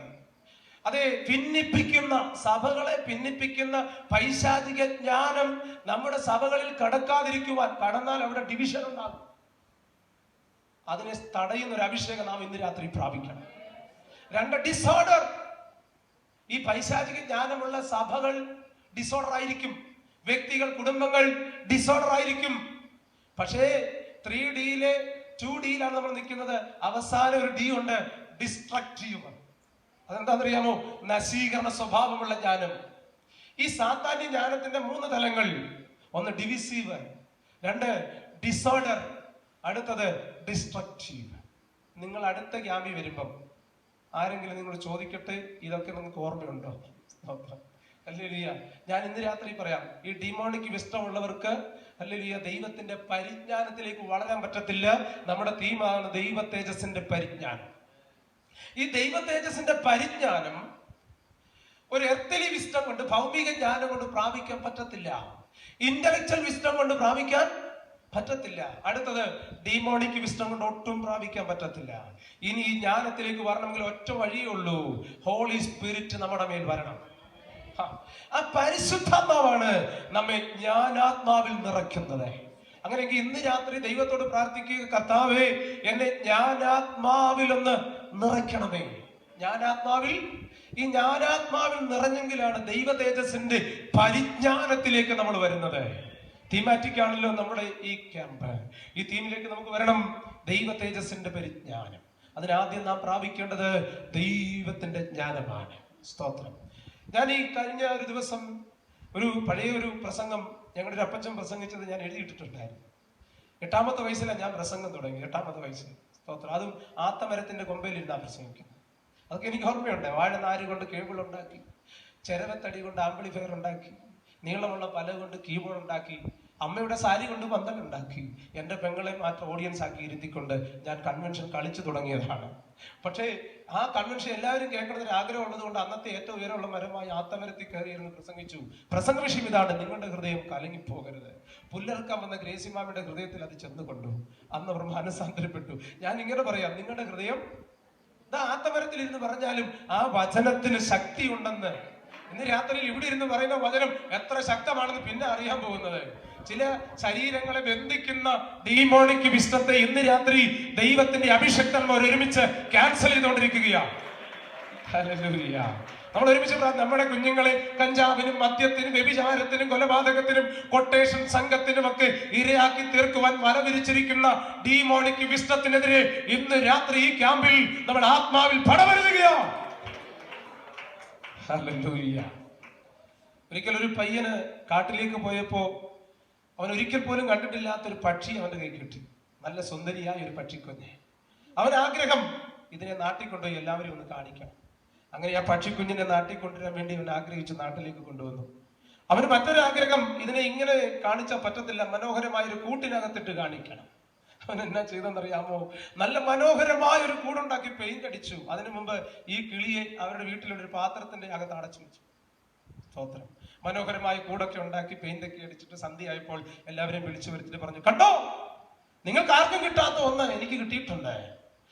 S1: അതെ, ഭിന്നിപ്പിക്കുന്ന, സഭകളെ ഭിന്നിപ്പിക്കുന്ന പൈശാചിക ജ്ഞാനം നമ്മുടെ സഭകളിൽ കടക്കാതിരിക്കുവാൻ, കടന്നാൽ അവിടെ ഡിവിഷൻ ഉണ്ടാകും. അതിനെ തടയുന്ന ഒരു അഭിഷേകം നാം ഇന്ന് രാത്രി പ്രാപിക്കണം. 2, ഡിസോർഡർ. ഈ പൈശാചിക ജ്ഞാനമുള്ള സഭകൾ ഡിസോർഡർ ആയിരിക്കും, വ്യക്തികൾ, കുടുംബങ്ങൾ ഡിസോർഡർ ആയിരിക്കും. പക്ഷേ 3Dയിലെ 2Dയിലാണ് നമ്മൾ നിൽക്കുന്നത്. അവസാനം ഒരു D ഉണ്ട്, ഡിസ്ട്രക്റ്റീവ്. അതെന്താണെന്നറിയാമോ? നശീകരണ സ്വഭാവമുള്ള ജ്ഞാനം. ഈ സാത്താന്യ ജ്ഞാനത്തിന്റെ 3 തലങ്ങൾ: 1 ഡിവിസീവ്, 2 ഡിസോർഡർ, അടുത്തത് ഡിസ്ട്രക്റ്റീവ്. നിങ്ങൾ അടുത്ത ക്യാമ്പിൽ വരുമ്പം ആരെങ്കിലും നിങ്ങൾ ചോദിക്കട്ടെ, ഇതൊക്കെ നിങ്ങൾക്ക് ഓർമ്മയുണ്ടോ? ഹല്ലേലൂയ. ഞാൻ ഇന്ന് രാത്രി പറയാം, ഈ ഡിമോണിക് വിസ്റ്റം ഉള്ളവർക്ക് ഹല്ലേലൂയ ദൈവത്തിന്റെ പരിജ്ഞാനത്തിലേക്ക് വളരാൻ പറ്റത്തില്ല. നമ്മുടെ തീമാണ് ദൈവ തേജസ്സിന്റെ പരിജ്ഞാനം. ഈ ദൈവ തേജസ്സിന്റെ പരിജ്ഞാനം ഒരു എർത്തലി വിസ്റ്റം കൊണ്ട്, ഭൗമിക ജ്ഞാനം കൊണ്ട് പ്രാപിക്കാൻ പറ്റത്തില്ല. ഇന്റലക്ച്വൽ വിസ്റ്റം കൊണ്ട് പ്രാപിക്കാൻ പറ്റത്തില്ല. അടുത്തത് ഡീമോണിക് വിസ്റ്റം കൊണ്ട് ഒട്ടും പ്രാപിക്കാൻ പറ്റത്തില്ല. ഇനി ഈ ജ്ഞാനത്തിലേക്ക് വരണമെങ്കിൽ ഒറ്റ വഴിയേ ഉള്ളൂ, ഹോളി സ്പിരിറ്റ് നമ്മുടെ മേൽ വരണം. ആ പരിശുദ്ധാത്മാവാണ് നമ്മെ ജ്ഞാനാത്മാവിൽ നിറയ്ക്കുന്നത്. അങ്ങനെയെങ്കിൽ ഇന്ന് രാത്രി ദൈവത്തോട് പ്രാർത്ഥിക്കുക, കർത്താവേ എന്നെ ജ്ഞാനാത്മാവിൽ ഒന്ന് നിറയ്ക്കണമേ. ജ്ഞാനാത്മാവിൽ, ഈ ജ്ഞാനാത്മാവിൽ നിറഞ്ഞെങ്കിലാണ് ദൈവ തേജസ്സിന്റെ പരിജ്ഞാനത്തിലേക്ക് നമ്മൾ വരുന്നത്. തീമാറ്റിക് ആണല്ലോ നമ്മുടെ ഈ ക്യാമ്പ്. ഈ തീമിലേക്ക് നമുക്ക് വരണം, ദൈവ തേജസ്സിന്റെ പരിജ്ഞാനം. അതിനാദ്യം നാം പ്രാപിക്കേണ്ടത് ദൈവത്തിന്റെ ജ്ഞാനമാണ്. സ്തോത്രം. ഞാൻ ഈ കഴിഞ്ഞ ഒരു ദിവസം പഴയ ഒരു പ്രസംഗം ഞങ്ങളുടെ ഒരു അപ്പച്ചൻ പ്രസംഗിച്ചത് ഞാൻ എഴുതിയിട്ടിട്ടുണ്ടായിരുന്നു. 8ാമത്തെ വയസ്സിലാണ് ഞാൻ പ്രസംഗം തുടങ്ങി. 8ാമത്തെ വയസ്സിൽ. സ്തോത്രം. അതും ആത്തമരത്തിന്റെ കൊമ്പയിലിരുന്നാ പ്രസംഗിക്കുന്നത്. അതൊക്കെ എനിക്ക് ഓർമ്മയുണ്ട്. വാഴനാര് കൊണ്ട് കേബിൾ ഉണ്ടാക്കി, ചെരവത്തടി കൊണ്ട് ആംപ്ലിഫയർ ഉണ്ടാക്കി, നീളമുള്ള പല കൊണ്ട് കീബോർഡ് ഉണ്ടാക്കി, അമ്മയുടെ സാരി കൊണ്ട് പന്തലുണ്ടാക്കി, എൻ്റെ പെങ്ങളെ മാത്രം ഓഡിയൻസ് ആക്കി ഇരുത്തിക്കൊണ്ട് ഞാൻ കൺവെൻഷൻ കളിച്ചു തുടങ്ങിയതാണ്. പക്ഷേ ആ കൺവെൻഷൻ എല്ലാവരും കേൾക്കണമെന്നൊരു ആഗ്രഹം ഉള്ളത് കൊണ്ട് അന്നത്തെ ഏറ്റവും ഉയരമുള്ള മരമായി ആത്തമരത്തിൽ കയറിയിരുന്ന് പ്രസംഗിച്ചു. പ്രസംഗ വിഷയം ഇതാണ്: നിങ്ങളുടെ ഹൃദയം കലങ്ങിപ്പോകരുത്. പുല്ലർക്കം വന്ന ഗ്രേസിമാമിയുടെ ഹൃദയത്തിൽ അത് ചെന്നുകൊണ്ടു. അന്ന് അവർ മനസ്സാന്തരപ്പെട്ടു. ഞാൻ ഇങ്ങനെ പറയാം, നിങ്ങളുടെ ഹൃദയം ആത്തമരത്തിൽ ഇരുന്ന് പറഞ്ഞാലും ആ വചനത്തിന് ശക്തി ഉണ്ടെന്ന്. ഇന്ന് രാത്രിയിൽ ഇവിടെ ഇരുന്ന് പറയുന്ന വചനം എത്ര ശക്തമാണെന്ന് പിന്നെ അറിയാൻ പോകുന്നത്. ചില ശരീരങ്ങളെ ബന്ധിക്കുന്ന ഡീമോണിക് വിസ്റ്റത്തെ ഇന്ന് രാത്രി ദൈവത്തിന്റെ അഭിഷക്തന്മാർ ഒരുമിച്ച് ക്യാൻസൽ ചെയ്തുകൊണ്ടിരിക്കുകയാണ്. ഹല്ലേലൂയ. നമ്മൾ ഒരുമിച്ച് നമ്മുടെ കുഞ്ഞുങ്ങളെ കഞ്ചാവിനും മദ്യത്തിനും വ്യഭിചാരത്തിനും കൊലപാതകത്തിനും കൊട്ടേഷൻ സംഘത്തിനും ഒക്കെ ഇരയാക്കി തീർക്കുവാൻ മലവിരിച്ചിരിക്കുന്ന ഡീമോണിക് വിസ്റ്റത്തിനെതിരെ ഇന്ന് രാത്രി ഈ ക്യാമ്പിൽ നമ്മൾ ആത്മാവിൽ പടവരുതുകയാണ്. ഹല്ലേലൂയ. ഒരിക്കൽ ഒരു പയ്യന് കാട്ടിലേക്ക് പോയപ്പോ അവൻ ഒരിക്കൽ പോലും കണ്ടിട്ടില്ലാത്തൊരു പക്ഷി അവന്റെ കൈ കിട്ടി. നല്ല സുന്ദരിയായ ഒരു പക്ഷിക്കുഞ്ഞ്. അവൻ ആഗ്രഹം ഇതിനെ നാട്ടിൽ കൊണ്ടുപോയി എല്ലാവരും ഒന്ന് കാണിക്കണം. അങ്ങനെ ആ പക്ഷിക്കുഞ്ഞിനെ നാട്ടിൽ കൊണ്ടുവരാൻ വേണ്ടി അവൻ ആഗ്രഹിച്ച് നാട്ടിലേക്ക് കൊണ്ടുവന്നു. അവന് മറ്റൊരു ആഗ്രഹം, ഇതിനെ ഇങ്ങനെ കാണിച്ചാൽ പറ്റത്തില്ല, മനോഹരമായ ഒരു കൂട്ടിനകത്തിട്ട് കാണിക്കണം. അവൻ എന്നാ ചെയ്തെന്നറിയാമോ? നല്ല മനോഹരമായ ഒരു കൂടുണ്ടാക്കി പെയിന്റ് അടിച്ചു. അതിനു മുമ്പ് ഈ കിളിയെ അവരുടെ വീട്ടിലൊരു പാത്രത്തിന്റെ അകത്ത് അടച്ചു വെച്ചു. സ്തോത്രം. മനോഹരമായ കൂടൊക്കെ ഉണ്ടാക്കി പെയിന്റൊക്കെ അടിച്ചിട്ട് സന്ധ്യയായപ്പോൾ എല്ലാവരെയും വിളിച്ചു വരുത്തിട്ട് പറഞ്ഞു, കണ്ടോ, നിങ്ങൾക്ക് ആർക്കും കിട്ടാത്ത ഒന്ന് എനിക്ക് കിട്ടിയിട്ടുണ്ട്.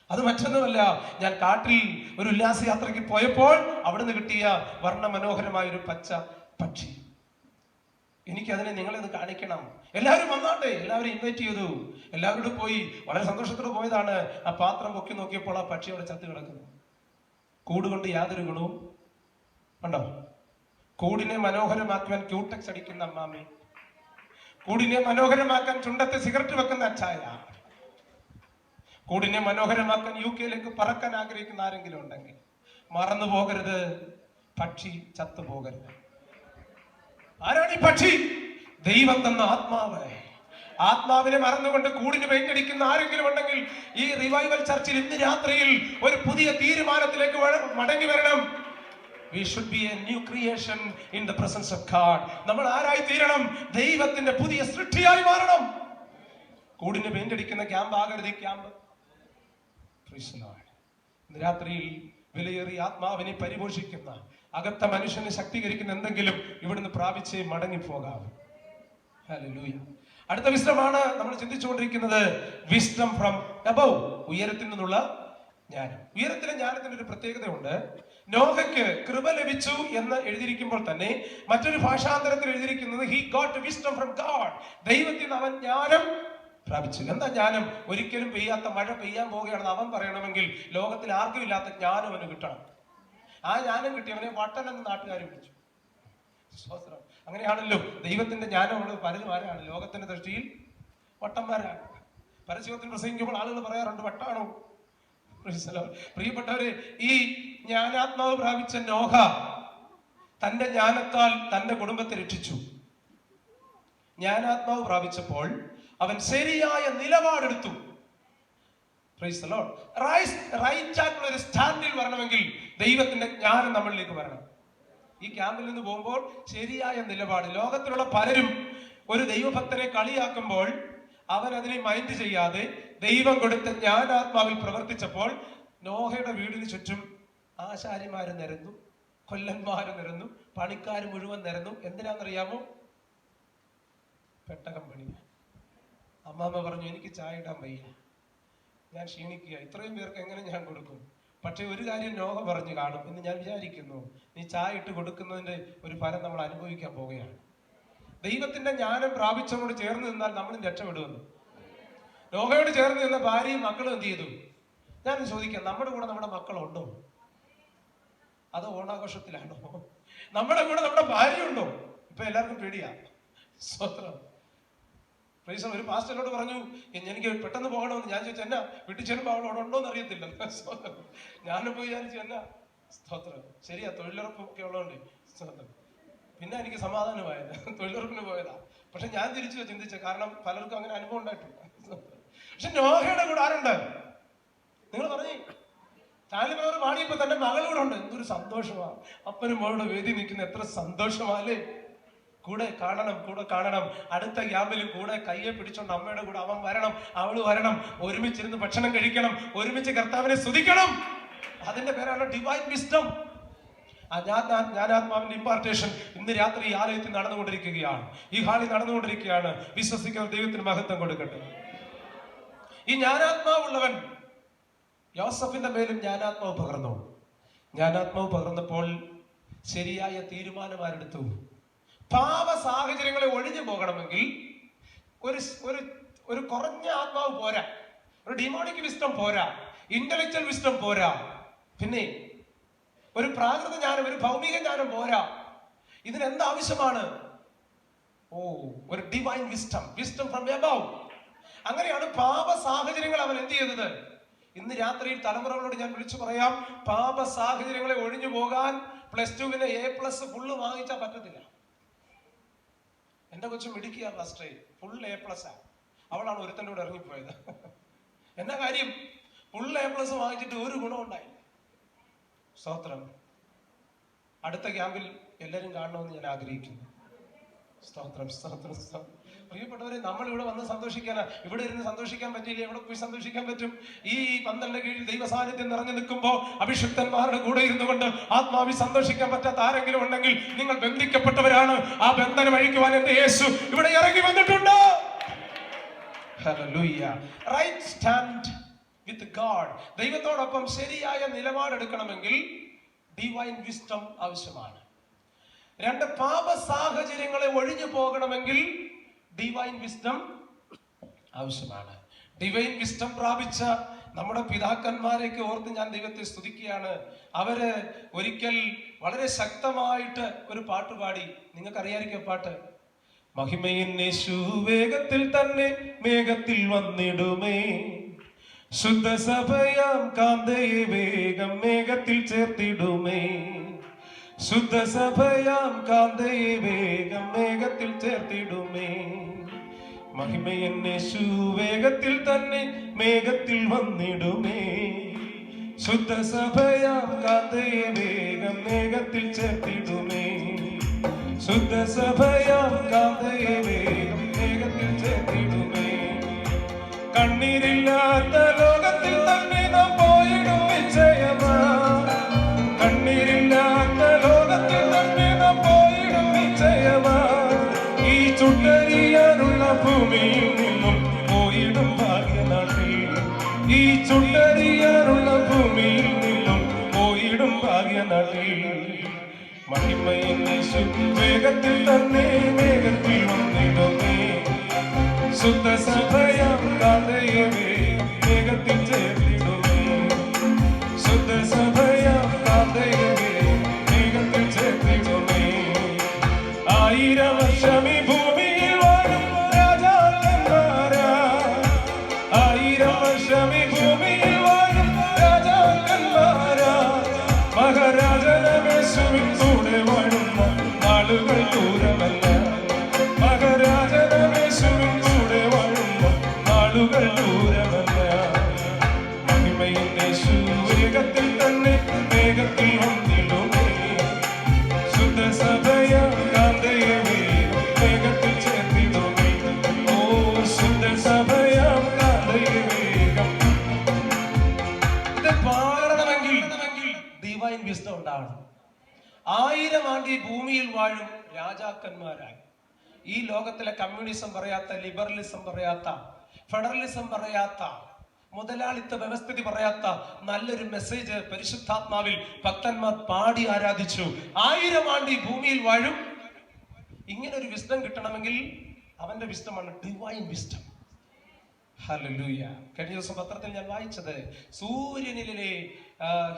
S1: അത് മറ്റൊന്നുമല്ല, ഞാൻ കാട്ടിൽ ഒരു ഉല്ലാസയാത്രയ്ക്ക് പോയപ്പോൾ അവിടുന്ന് കിട്ടിയ വർണ്ണമനോഹരമായ ഒരു പച്ച പക്ഷി. എനിക്കതിനെ നിങ്ങളെന്ന് കാണിക്കണം. എല്ലാവരും വന്നാട്ടെ. എല്ലാവരും ഇൻവൈറ്റ് ചെയ്തു. എല്ലാവരോടും പോയി. വളരെ സന്തോഷത്തോടെ പോയതാണ്. ആ പാത്രം പൊക്കി നോക്കിയപ്പോൾ ആ പക്ഷി അവിടെ ചത്തു കിടക്കുന്നു. കൂടുകൊണ്ട് യാതൊരു ഗുണവും ഉണ്ടോ? കൂടിനെ മനോഹരമാക്കുവാൻ ക്യൂടെക്സ് അടിക്കുന്ന അമ്മാമ്മ, കൂടിനെ മനോഹരമാക്കാൻ ചുണ്ടത്ത് സിഗരറ്റ് വെക്കുന്ന അച്ചായ, കൂടിനെ മനോഹരമാക്കാൻ UK പറക്കാൻ ആഗ്രഹിക്കുന്ന ആരെങ്കിലും ഉണ്ടെങ്കിൽ മറന്നു പോകരുത്, പക്ഷി ചത്തു പോകരുത്. ആരാണ് ഈ പക്ഷി? ദൈവം തന്ന ആത്മാവ്. ആത്മാവിനെ മറന്നുകൊണ്ട് കൂടിന് പെയിന്റടിക്കുന്ന ആരെങ്കിലും ഉണ്ടെങ്കിൽ ഈ റിവൈവൽ ചർച്ചിൽ ഇന്ന് രാത്രിയിൽ ഒരു പുതിയ തീരുമാനത്തിലേക്ക് മടങ്ങി വരണം. We should be a new creation in the presence of God. നമ്മൾ ആരായി തീരണം? ദൈവത്തിന്റെ പുതിയ സൃഷ്ടിയായി മാറണം. കൂടിന് പെയിന്റടിക്കുന്ന ക്യാമ്പ് ആകരുത് ഈ ക്യാമ്പ്. ഇന്ന് രാത്രിയിൽ വിലയേറിയ ആത്മാവിനെ പരിപോഷിക്കുന്ന, അകത്ത മനുഷ്യനെ ശക്തീകരിക്കുന്ന എന്തെങ്കിലും ഇവിടുന്ന് പ്രാപിച്ചേ മടങ്ങിപ്പോകാം. ഹല്ലേലൂയ. അടുത്ത വിസ്റ്റമാണ് നമ്മൾ ചിന്തിച്ചുകൊണ്ടിരിക്കുന്നത്. വിസ്റ്റം ഫ്രം അബവ്, ഉയരത്തിൽ നിന്നുള്ള ജ്ഞാനം. ഉയരത്തിലെ ജ്ഞാനത്തിന് ഒരു പ്രത്യേകതയുണ്ട്. നോഹയ്ക്ക് കൃപ ലഭിച്ചു എന്ന് എഴുതിയിരിക്കുമ്പോൾ തന്നെ മറ്റൊരു ഭാഷാന്തരത്തിൽ എഴുതിയിരിക്കുന്നത് he got wisdom from God. ദൈവത്തിൽ നിന്ന് അവൻ ജ്ഞാനം പ്രാപിച്ചു. എന്താ ജ്ഞാനം? ഒരിക്കലും പെയ്യാത്ത മഴ പെയ്യാൻ പോവുകയാണെന്ന് അവൻ പറയണമെങ്കിൽ ലോകത്തിൽ ആർക്കും ഇല്ലാത്ത ജ്ഞാനം അവന് കിട്ടണം. ആ ജ്ഞാനം കിട്ടിയവനെ വട്ടനെന്ന് നാട്ടുകാർ വിളിച്ചു. അങ്ങനെയാണല്ലോ ദൈവത്തിന്റെ ജ്ഞാനമുള്ളത്. പലരും ആരാണ്? ലോകത്തിന്റെ ദൃഷ്ടിയിൽ വട്ടന്മാരാണ്. പരസ്യത്തിൽ പ്രസംഗിക്കുമ്പോൾ ആളുകൾ പറയാറുണ്ട് വട്ടാണോ. പ്രിയപ്പെട്ടവരെ, ഈ ജ്ഞാനാത്മാവ് പ്രാപിച്ച നോഹ തന്റെ ജ്ഞാനത്താൽ തന്റെ കുടുംബത്തെ രക്ഷിച്ചു. ജ്ഞാനാത്മാവ് പ്രാപിച്ചപ്പോൾ അവൻ ശരിയായ നിലപാടെടുത്തു. റൈറ്റ് ആയിട്ടുള്ള ഒരു സ്റ്റാൻഡിൽ വരണമെങ്കിൽ ദൈവത്തിന്റെ ജ്ഞാനം നമ്മളിലേക്ക് വരണം. ഈ ക്യാമ്പിൽ നിന്ന് പോകുമ്പോൾ ശരിയായ നിലപാട്. ലോകത്തിലുള്ള പലരും ഒരു ദൈവഭക്തനെ കളിയാക്കുമ്പോൾ അവൻ അതിനെ മൈൻഡ് ചെയ്യാതെ ദൈവം കൊടുത്ത ജ്ഞാനാത്മാവിൽ പ്രവർത്തിച്ചപ്പോൾ നോഹയുടെ വീടിന് ചുറ്റും ആശാരിമാര് നിരന്നു, കൊല്ലന്മാര് നിരന്നു, പണിക്കാർ മുഴുവൻ നിരന്നു. എന്തിനാണെന്നറിയാമോ? പെട്ടകം പണി. അമ്മാമ്മ പറഞ്ഞു, എനിക്ക് ചായ ഇടാൻ വയ്യ, ഞാൻ ക്ഷീണിക്കുക, ഇത്രയും പേർക്ക് എങ്ങനെ ഞാൻ കൊടുക്കും? പക്ഷെ ഒരു കാര്യം നോഹ പറഞ്ഞു കാണും എന്ന് ഞാൻ വിചാരിക്കുന്നു, നീ ചായ ഇട്ട് കൊടുക്കുന്നതിന്റെ ഒരു ഫലം നമ്മൾ അനുഭവിക്കാൻ പോവുകയാണ്. ദൈവത്തിന്റെ ജ്ഞാനം പ്രാപിച്ചവരോട് ചേർന്ന് നിന്നാൽ നമ്മളും രക്ഷപ്പെടുമെന്ന്. നോഹയോട് ചേർന്ന് നിന്ന ഭാര്യയും മക്കളും എന്ത് ചെയ്തു? ഞാൻ ചോദിക്കാം, നമ്മുടെ കൂടെ നമ്മുടെ മക്കളുണ്ടോ? അതോ ഓണാഘോഷത്തിലാണോ? നമ്മുടെ കൂടെ നമ്മുടെ ഭാര്യ ഉണ്ടോ? ഇപ്പൊ എല്ലാവർക്കും പേടിയാ. സ്വത്രം. ഒരു പാസ്റ്ററിനോട് പറഞ്ഞു, എനിക്ക് പെട്ടെന്ന് പോകണമെന്ന്. ഞാൻ ചോദിച്ചു, എന്നാ വീട്ടിൽ ചെല്ലുമ്പോൾ അവളോട് ഉണ്ടോന്ന് അറിയത്തില്ല. ഞാനിപ്പോ വിചാരിച്ചു എന്നാ. സ്തോത്രം. ശരിയാ, തൊഴിലുറപ്പൊക്കെ ഉള്ളതുകൊണ്ട് സ്തോത്രം. പിന്നെ എനിക്ക് സമാധാനമായത്, തൊഴിലുറപ്പിന് പോയതാ. പക്ഷെ ഞാൻ തിരിച്ചു ചിന്തിച്ച, കാരണം പലർക്കും അങ്ങനെ അനുഭവം ഉണ്ടായിട്ടുണ്ട്. പക്ഷെ നോഹയുടെ കൂടെ ആരുണ്ട്? നിങ്ങൾ പറഞ്ഞേ, താലിബാർ പാടിയപ്പോ തന്റെ മകളൂടെ ഉണ്ട്. എന്തൊരു സന്തോഷമാ! അപ്പനും മകളുടെ വേദി നിൽക്കുന്ന എത്ര സന്തോഷമാല്ലേ! കൂടെ കാണണം, കൂടെ കാണണം. അടുത്ത ക്യാമ്പിലും കൂടെ കയ്യെ പിടിച്ചോണ്ട് അമ്മയുടെ കൂടെ അവൻ വരണം, അവള് വരണം. ഒരുമിച്ചിരുന്ന് ഭക്ഷണം കഴിക്കണം, ഒരുമിച്ച് കർത്താവിനെ സ്തുതിക്കണം. അതിന്റെ പേരാണ് ഡിവൈൻ വിസ്ഡം. ജ്ഞാനാത്മാവിന്റെ ഇമ്പാർട്ടേഷൻ ഇന്ന് രാത്രി ഈ ആലയത്തിൽ നടന്നുകൊണ്ടിരിക്കുകയാണ്, ഈ ഹാളിൽ നടന്നുകൊണ്ടിരിക്കുകയാണ്. വിശ്വസിക്കുന്ന ദൈവത്തിന് മഹത്വം കൊടുക്കട്ടെ. ഈ ജ്ഞാനാത്മാവുള്ളവൻ, യോസഫിന്റെ മേലും ജ്ഞാനാത്മാവ് പകർന്നു. ജ്ഞാനാത്മാവ് പകർന്നപ്പോൾ ശരിയായ തീരുമാനം ആരെടുത്തു? പാപ സാഹചര്യങ്ങളെ ഒഴിഞ്ഞു പോകണമെങ്കിൽ ഒരു കുറഞ്ഞ ആത്മാവ് പോരാ, ഒരു ഡിമോണിക് വിസ്ഡം പോരാ, ഇന്റലക്ച്വൽ വിസ്ഡം പോരാ, പിന്നെ ഒരു പ്രാകൃത ജ്ഞാനം, ഒരു ഭൗമിക ജ്ഞാനം പോരാ. ഇതിനെന്താവശ്യമാണ്? ഒരു divine wisdom, wisdom from above. അങ്ങനെയാണ് പാപ സാഹചര്യങ്ങൾ അവൻ എന്ത് ചെയ്തത്? ഇന്ന് രാത്രിയിൽ തലമുറകളോട് ഞാൻ വിളിച്ചു പറയാം, പാപ സാഹചര്യങ്ങളെ ഒഴിഞ്ഞു പോകാൻ +2 A+ ഫുള്ള് വാങ്ങിച്ചാൽ പറ്റത്തില്ല. എന്റെ കൊച്ചു മിടുക്കിയാ ഫസ്റ്റ്, ഫുൾ A+. അവളാണ് ഒരുത്തൻ്റെ കൂടെ ഇറങ്ങിപ്പോയത്. എന്നാ കാര്യം? ഫുൾ A+ വാങ്ങിച്ചിട്ട് ഒരു ഗുണം ഉണ്ടായി. സ്തോത്രം. അടുത്ത ക്യാമ്പിൽ എല്ലാവരും കാണണമെന്ന് ഞാൻ ആഗ്രഹിക്കുന്നു. സ്തോത്രം, സ്തോത്രം, സ്തോത്രം. പ്രിയപ്പെട്ടവരെ, നമ്മൾ ഇവിടെ വന്ന് സന്തോഷിക്കാനാ. ഇവിടെ ഇരുന്ന് സന്തോഷിക്കാൻ പറ്റില്ല, എവിടെ പോയി സന്തോഷിക്കാൻ പറ്റും? ഈ പന്തലിന്റെ കീഴിൽ ദൈവ സാന്നിധ്യം നിറഞ്ഞു നിൽക്കുമ്പോൾ അഭിഷിക്തന്മാരുടെ കൂടെ ഇരുന്നു കൊണ്ട് ആത്മാവിൽ സന്തോഷിക്കാൻ പറ്റാത്ത ആരെങ്കിലും ഉണ്ടെങ്കിൽ നിങ്ങൾ ബന്ധിക്കപ്പെട്ടവരാണ്. ആ ബന്ധനം അഴിക്കുവാൻ എന്റെ യേശു ഇവിടെ ഇറങ്ങി വന്നിട്ടുണ്ട്. ഹല്ലേലൂയ. Right stand with God. ദൈവത്തോടൊപ്പം ശരിയായ നിലപാടെടുക്കണമെങ്കിൽ ഡിവൈൻ വിസ്ഡം ആവശ്യമാണ്. 2, പാപ സാഹചര്യങ്ങളെ ഒഴിഞ്ഞു പോകണമെങ്കിൽ ഡിവൈൻ വിസ്ഡം ആവശ്യമാണ്. ഡിവൈൻ വിസ്ഡം പ്രാപിച്ച നമ്മുടെ പിതാക്കന്മാരെയൊക്കെ ഓർത്ത് ഞാൻ ദൈവത്തെ സ്തുതിക്കുകയാണ്. അവര് ഒരിക്കൽ വളരെ ശക്തമായിട്ട് ഒരു പാട്ട് പാടി. നിങ്ങൾക്കറിയായിരിക്കും പാട്ട്. മഹിമയിൻ യേശു വേഗത്തിൽ തന്നെ മേഘത്തിൽ വന്നിടുമേ, ശുദ്ധ സഭയാം കാന്തയെ വേഗം മേഘത്തിൽ ചേർത്തിടുമേ, ശുദ്ധ സഭയാം കാന്തയെ വേഗം മേഘത്തിൽ ചേർത്തിടുമേ. മഹിമയൻ യേശു വേഗത്തിൽ തന്നെ മേഘത്തിൽ വന്നിടുമേ, ശുദ്ധ സഭയാം കാന്തയെ വേഗം മേഘത്തിൽ ചേർത്തിടുമേ, ശുദ്ധ സഭയാം കാന്തയെ വേഗം മേഘത്തിൽ ചേർത്തിടുമേ. കണ്ണീരില്ലാത്ത ലോകത്തിൽ തന്നെ നാം പോയിടും നിശ്ചയമാ, കണ്ണീരില്ലാത്ത ലോകത്തിൽ തന്നെ നാം പോയിടും നിശ്ചയമാ. ഈ ചുട്ടരിയാനുള്ള ഭൂമിയിൽ നിന്നും പോയിടും ഭാഗ്യനാട്ടിൽ, ഈ ചുട്ടരിയാനുള്ള ഭൂമിയിൽ നിന്നും പോയിടും ഭാഗ്യ നാളിൽ മഹിമയിൽ യേശു വേഗത്തിൽ തന്നെ വേഗത്തിൽ വന്നിടുമേ. ശുദ്ധ സഭയാം കാന്തയവേ വേഗത്തിൽ ചേർത്തിടുമേ. ശുദ്ധ സഭയാം കാന്തയവേ വേഗത്തിൽ ചേർത്തിടുമേ. 1000 വർഷം ഈ ഭൂമിയിൽ വാഴും രാജാക്കന്മാരാ. 1000 വർഷം ഈ ഭൂമിയിൽ വാഴും രാജാക്കന്മാരാ. മഹാരാജനമേശുവിൻ കൂടെ വാഴുന്ന നാളുകൾ ദൂരമല്ല. മഹാരാജനമേശുവിൻ കൂടെ വാഴുന്ന നാളുകൾ ദൂരമല്ല. മഹിമയിൽ യേശു വേഗത്തിൽ തന്നെ വേഗത്തിൽ വന്നിടുമേ. ശുദ്ധ സഭയാം കാന്തയവേ വേഗത്തിൽ ചേർത്തിടുമേ. ഓ ശുദ്ധ സഭയാം കാന്തയവേ. ഇത് പാടണമെങ്കിൽ ഡിവൈൻ വിസ്ഡം ഉണ്ടാവണം. 1000 ആണ്ട് ഈ ഭൂമിയിൽ വാഴും രാജാക്കന്മാരായി. ഈ ലോകത്തിലെ കമ്മ്യൂണിസം പറയാത്ത, ലിബറലിസം പറയാത്ത, ഫെഡറലിസം പറയാത്ത, മുതലാളിത്ത വ്യവസ്ഥിതി പറയാത്ത നല്ലൊരു മെസ്സേജ് പരിശുദ്ധാത്മാവിൽ ഭക്തന്മാർ പാടി ആരാധിച്ചു. 1000 ആണ്ട് ഈ ഭൂമിയിൽ വാഴും. ഇങ്ങനെ ഒരു വിസ്ഡം കിട്ടണമെങ്കിൽ അവന്റെ വിസ്ഡമാണ് ഡിവൈൻ വിസ്ഡം. ഹല്ലേലൂയ. കഴിഞ്ഞ ദിവസം പത്രത്തിൽ ഞാൻ വായിച്ചത് സൂര്യനിലെ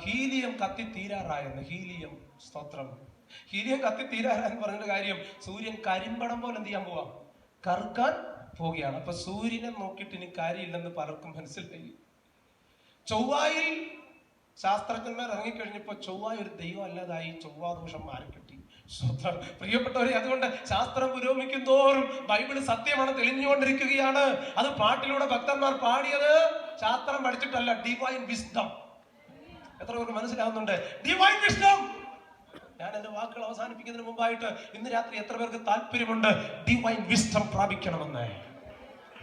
S1: ഹീലിയം കത്തി തീരാറായെന്ന്. ഹീലിയം, സ്തോത്രം. ഹീലിയം കത്തി തീരാറായെന്ന് പറഞ്ഞ കാര്യം, സൂര്യൻ കരിമ്പടം പോലെ എന്ത് ചെയ്യാൻ പോവാ? കറുക്കാൻ പോവുകയാണ്. അപ്പൊ സൂര്യനെ നോക്കിയിട്ട് ഇനി കാര്യമില്ലെന്ന് പലർക്കും മനസ്സിലായി. ചൊവ്വായിൽ ശാസ്ത്രജ്ഞന്മാർ ഇറങ്ങിക്കഴിഞ്ഞപ്പോ ചൊവ്വായ ഒരു ദൈവം അല്ലാതായി. ചൊവ്വാദോഷം മാറിക്കിട്ടി. പ്രിയപ്പെട്ടവരെ, അതുകൊണ്ട് ശാസ്ത്രം പുരോഗമിക്കും തോറും ബൈബിള് സത്യമാണ് തെളിഞ്ഞുകൊണ്ടിരിക്കുകയാണ്. അത് പാട്ടിലൂടെ ഭക്തന്മാർ പാടിയത് ശാസ്ത്രം പഠിച്ചിട്ടല്ല, ഡിവൈൻ വിസ്ഡം. എത്ര പേർക്ക് മനസ്സിലാവുന്നുണ്ട്? Divine wisdom. ഞാൻ എന്റെ വാക്കുകൾ അവസാനിപ്പിക്കുന്നതിന് മുമ്പായിട്ട് ഇന്ന് രാത്രി എത്ര പേർക്ക് താല്പര്യമുണ്ട് ഡിവൈൻ വിസ്ഡം പ്രാപിക്കണമെന്ന്?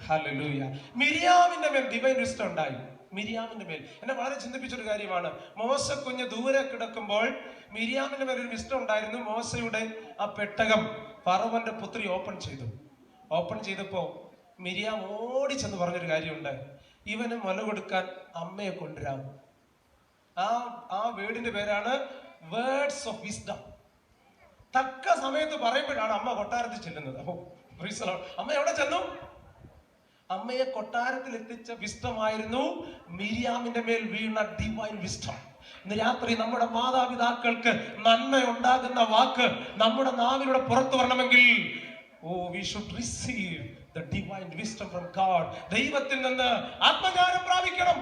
S1: ഹല്ലേലൂയ. മിരിയാമിന്റെ മേൽ ഡിവൈൻ വിസ്ഡം ഉണ്ടായി. മിരിയാമിന്റെ മേൽ എന്നെ വളരെ ചിന്തിപ്പിച്ചൊരു കാര്യമാണ്. മോശ കുഞ്ഞ് ദൂരെ കിടക്കുമ്പോൾ മിരിയാമിന്റെ മേൽ ഒരു വിസ്ഡം ഉണ്ടായിരുന്നു. മോശയുടെ ആ പെട്ടകം ഫറവോന്റെ പുത്രി ഓപ്പൺ ചെയ്തു. ഓപ്പൺ ചെയ്തപ്പോ മിരിയാം ഓടിച്ചെന്ന് പറഞ്ഞൊരു കാര്യമുണ്ട്, ഇവന് മുല കൊടുക്കാൻ അമ്മയെ കൊണ്ടുവരാം. ആ വേർഡിന്റെ പേരാണ് വേർഡ്സ് ഓഫ് വിസ്ഡം. തക്ക സമയത്ത് പറയുമ്പോഴാണ് അമ്മ കൊട്ടാരത്തിൽ ചെല്ലുന്നത്. അമ്മ എവിടെ ചെന്നു? അമ്മയെ കൊട്ടാരത്തിൽ എത്തിച്ച വിസ്ഡമായിരുന്നു മിരിയാമിന്റെ മേൽ വീണ ഡിവൈൻ വിസ്ഡം. ഇന്ന് രാത്രി നമ്മുടെ മാതാപിതാക്കൾക്ക് നന്മ ഉണ്ടാകുന്ന വാക്ക് നമ്മുടെ നാവിലൂടെ പുറത്തു വരണമെങ്കിൽ we should receive the divine wisdom from God. ദൈവത്തിൽ നിന്ന് ആത്മജ്ഞാനം പ്രാപിക്കണം.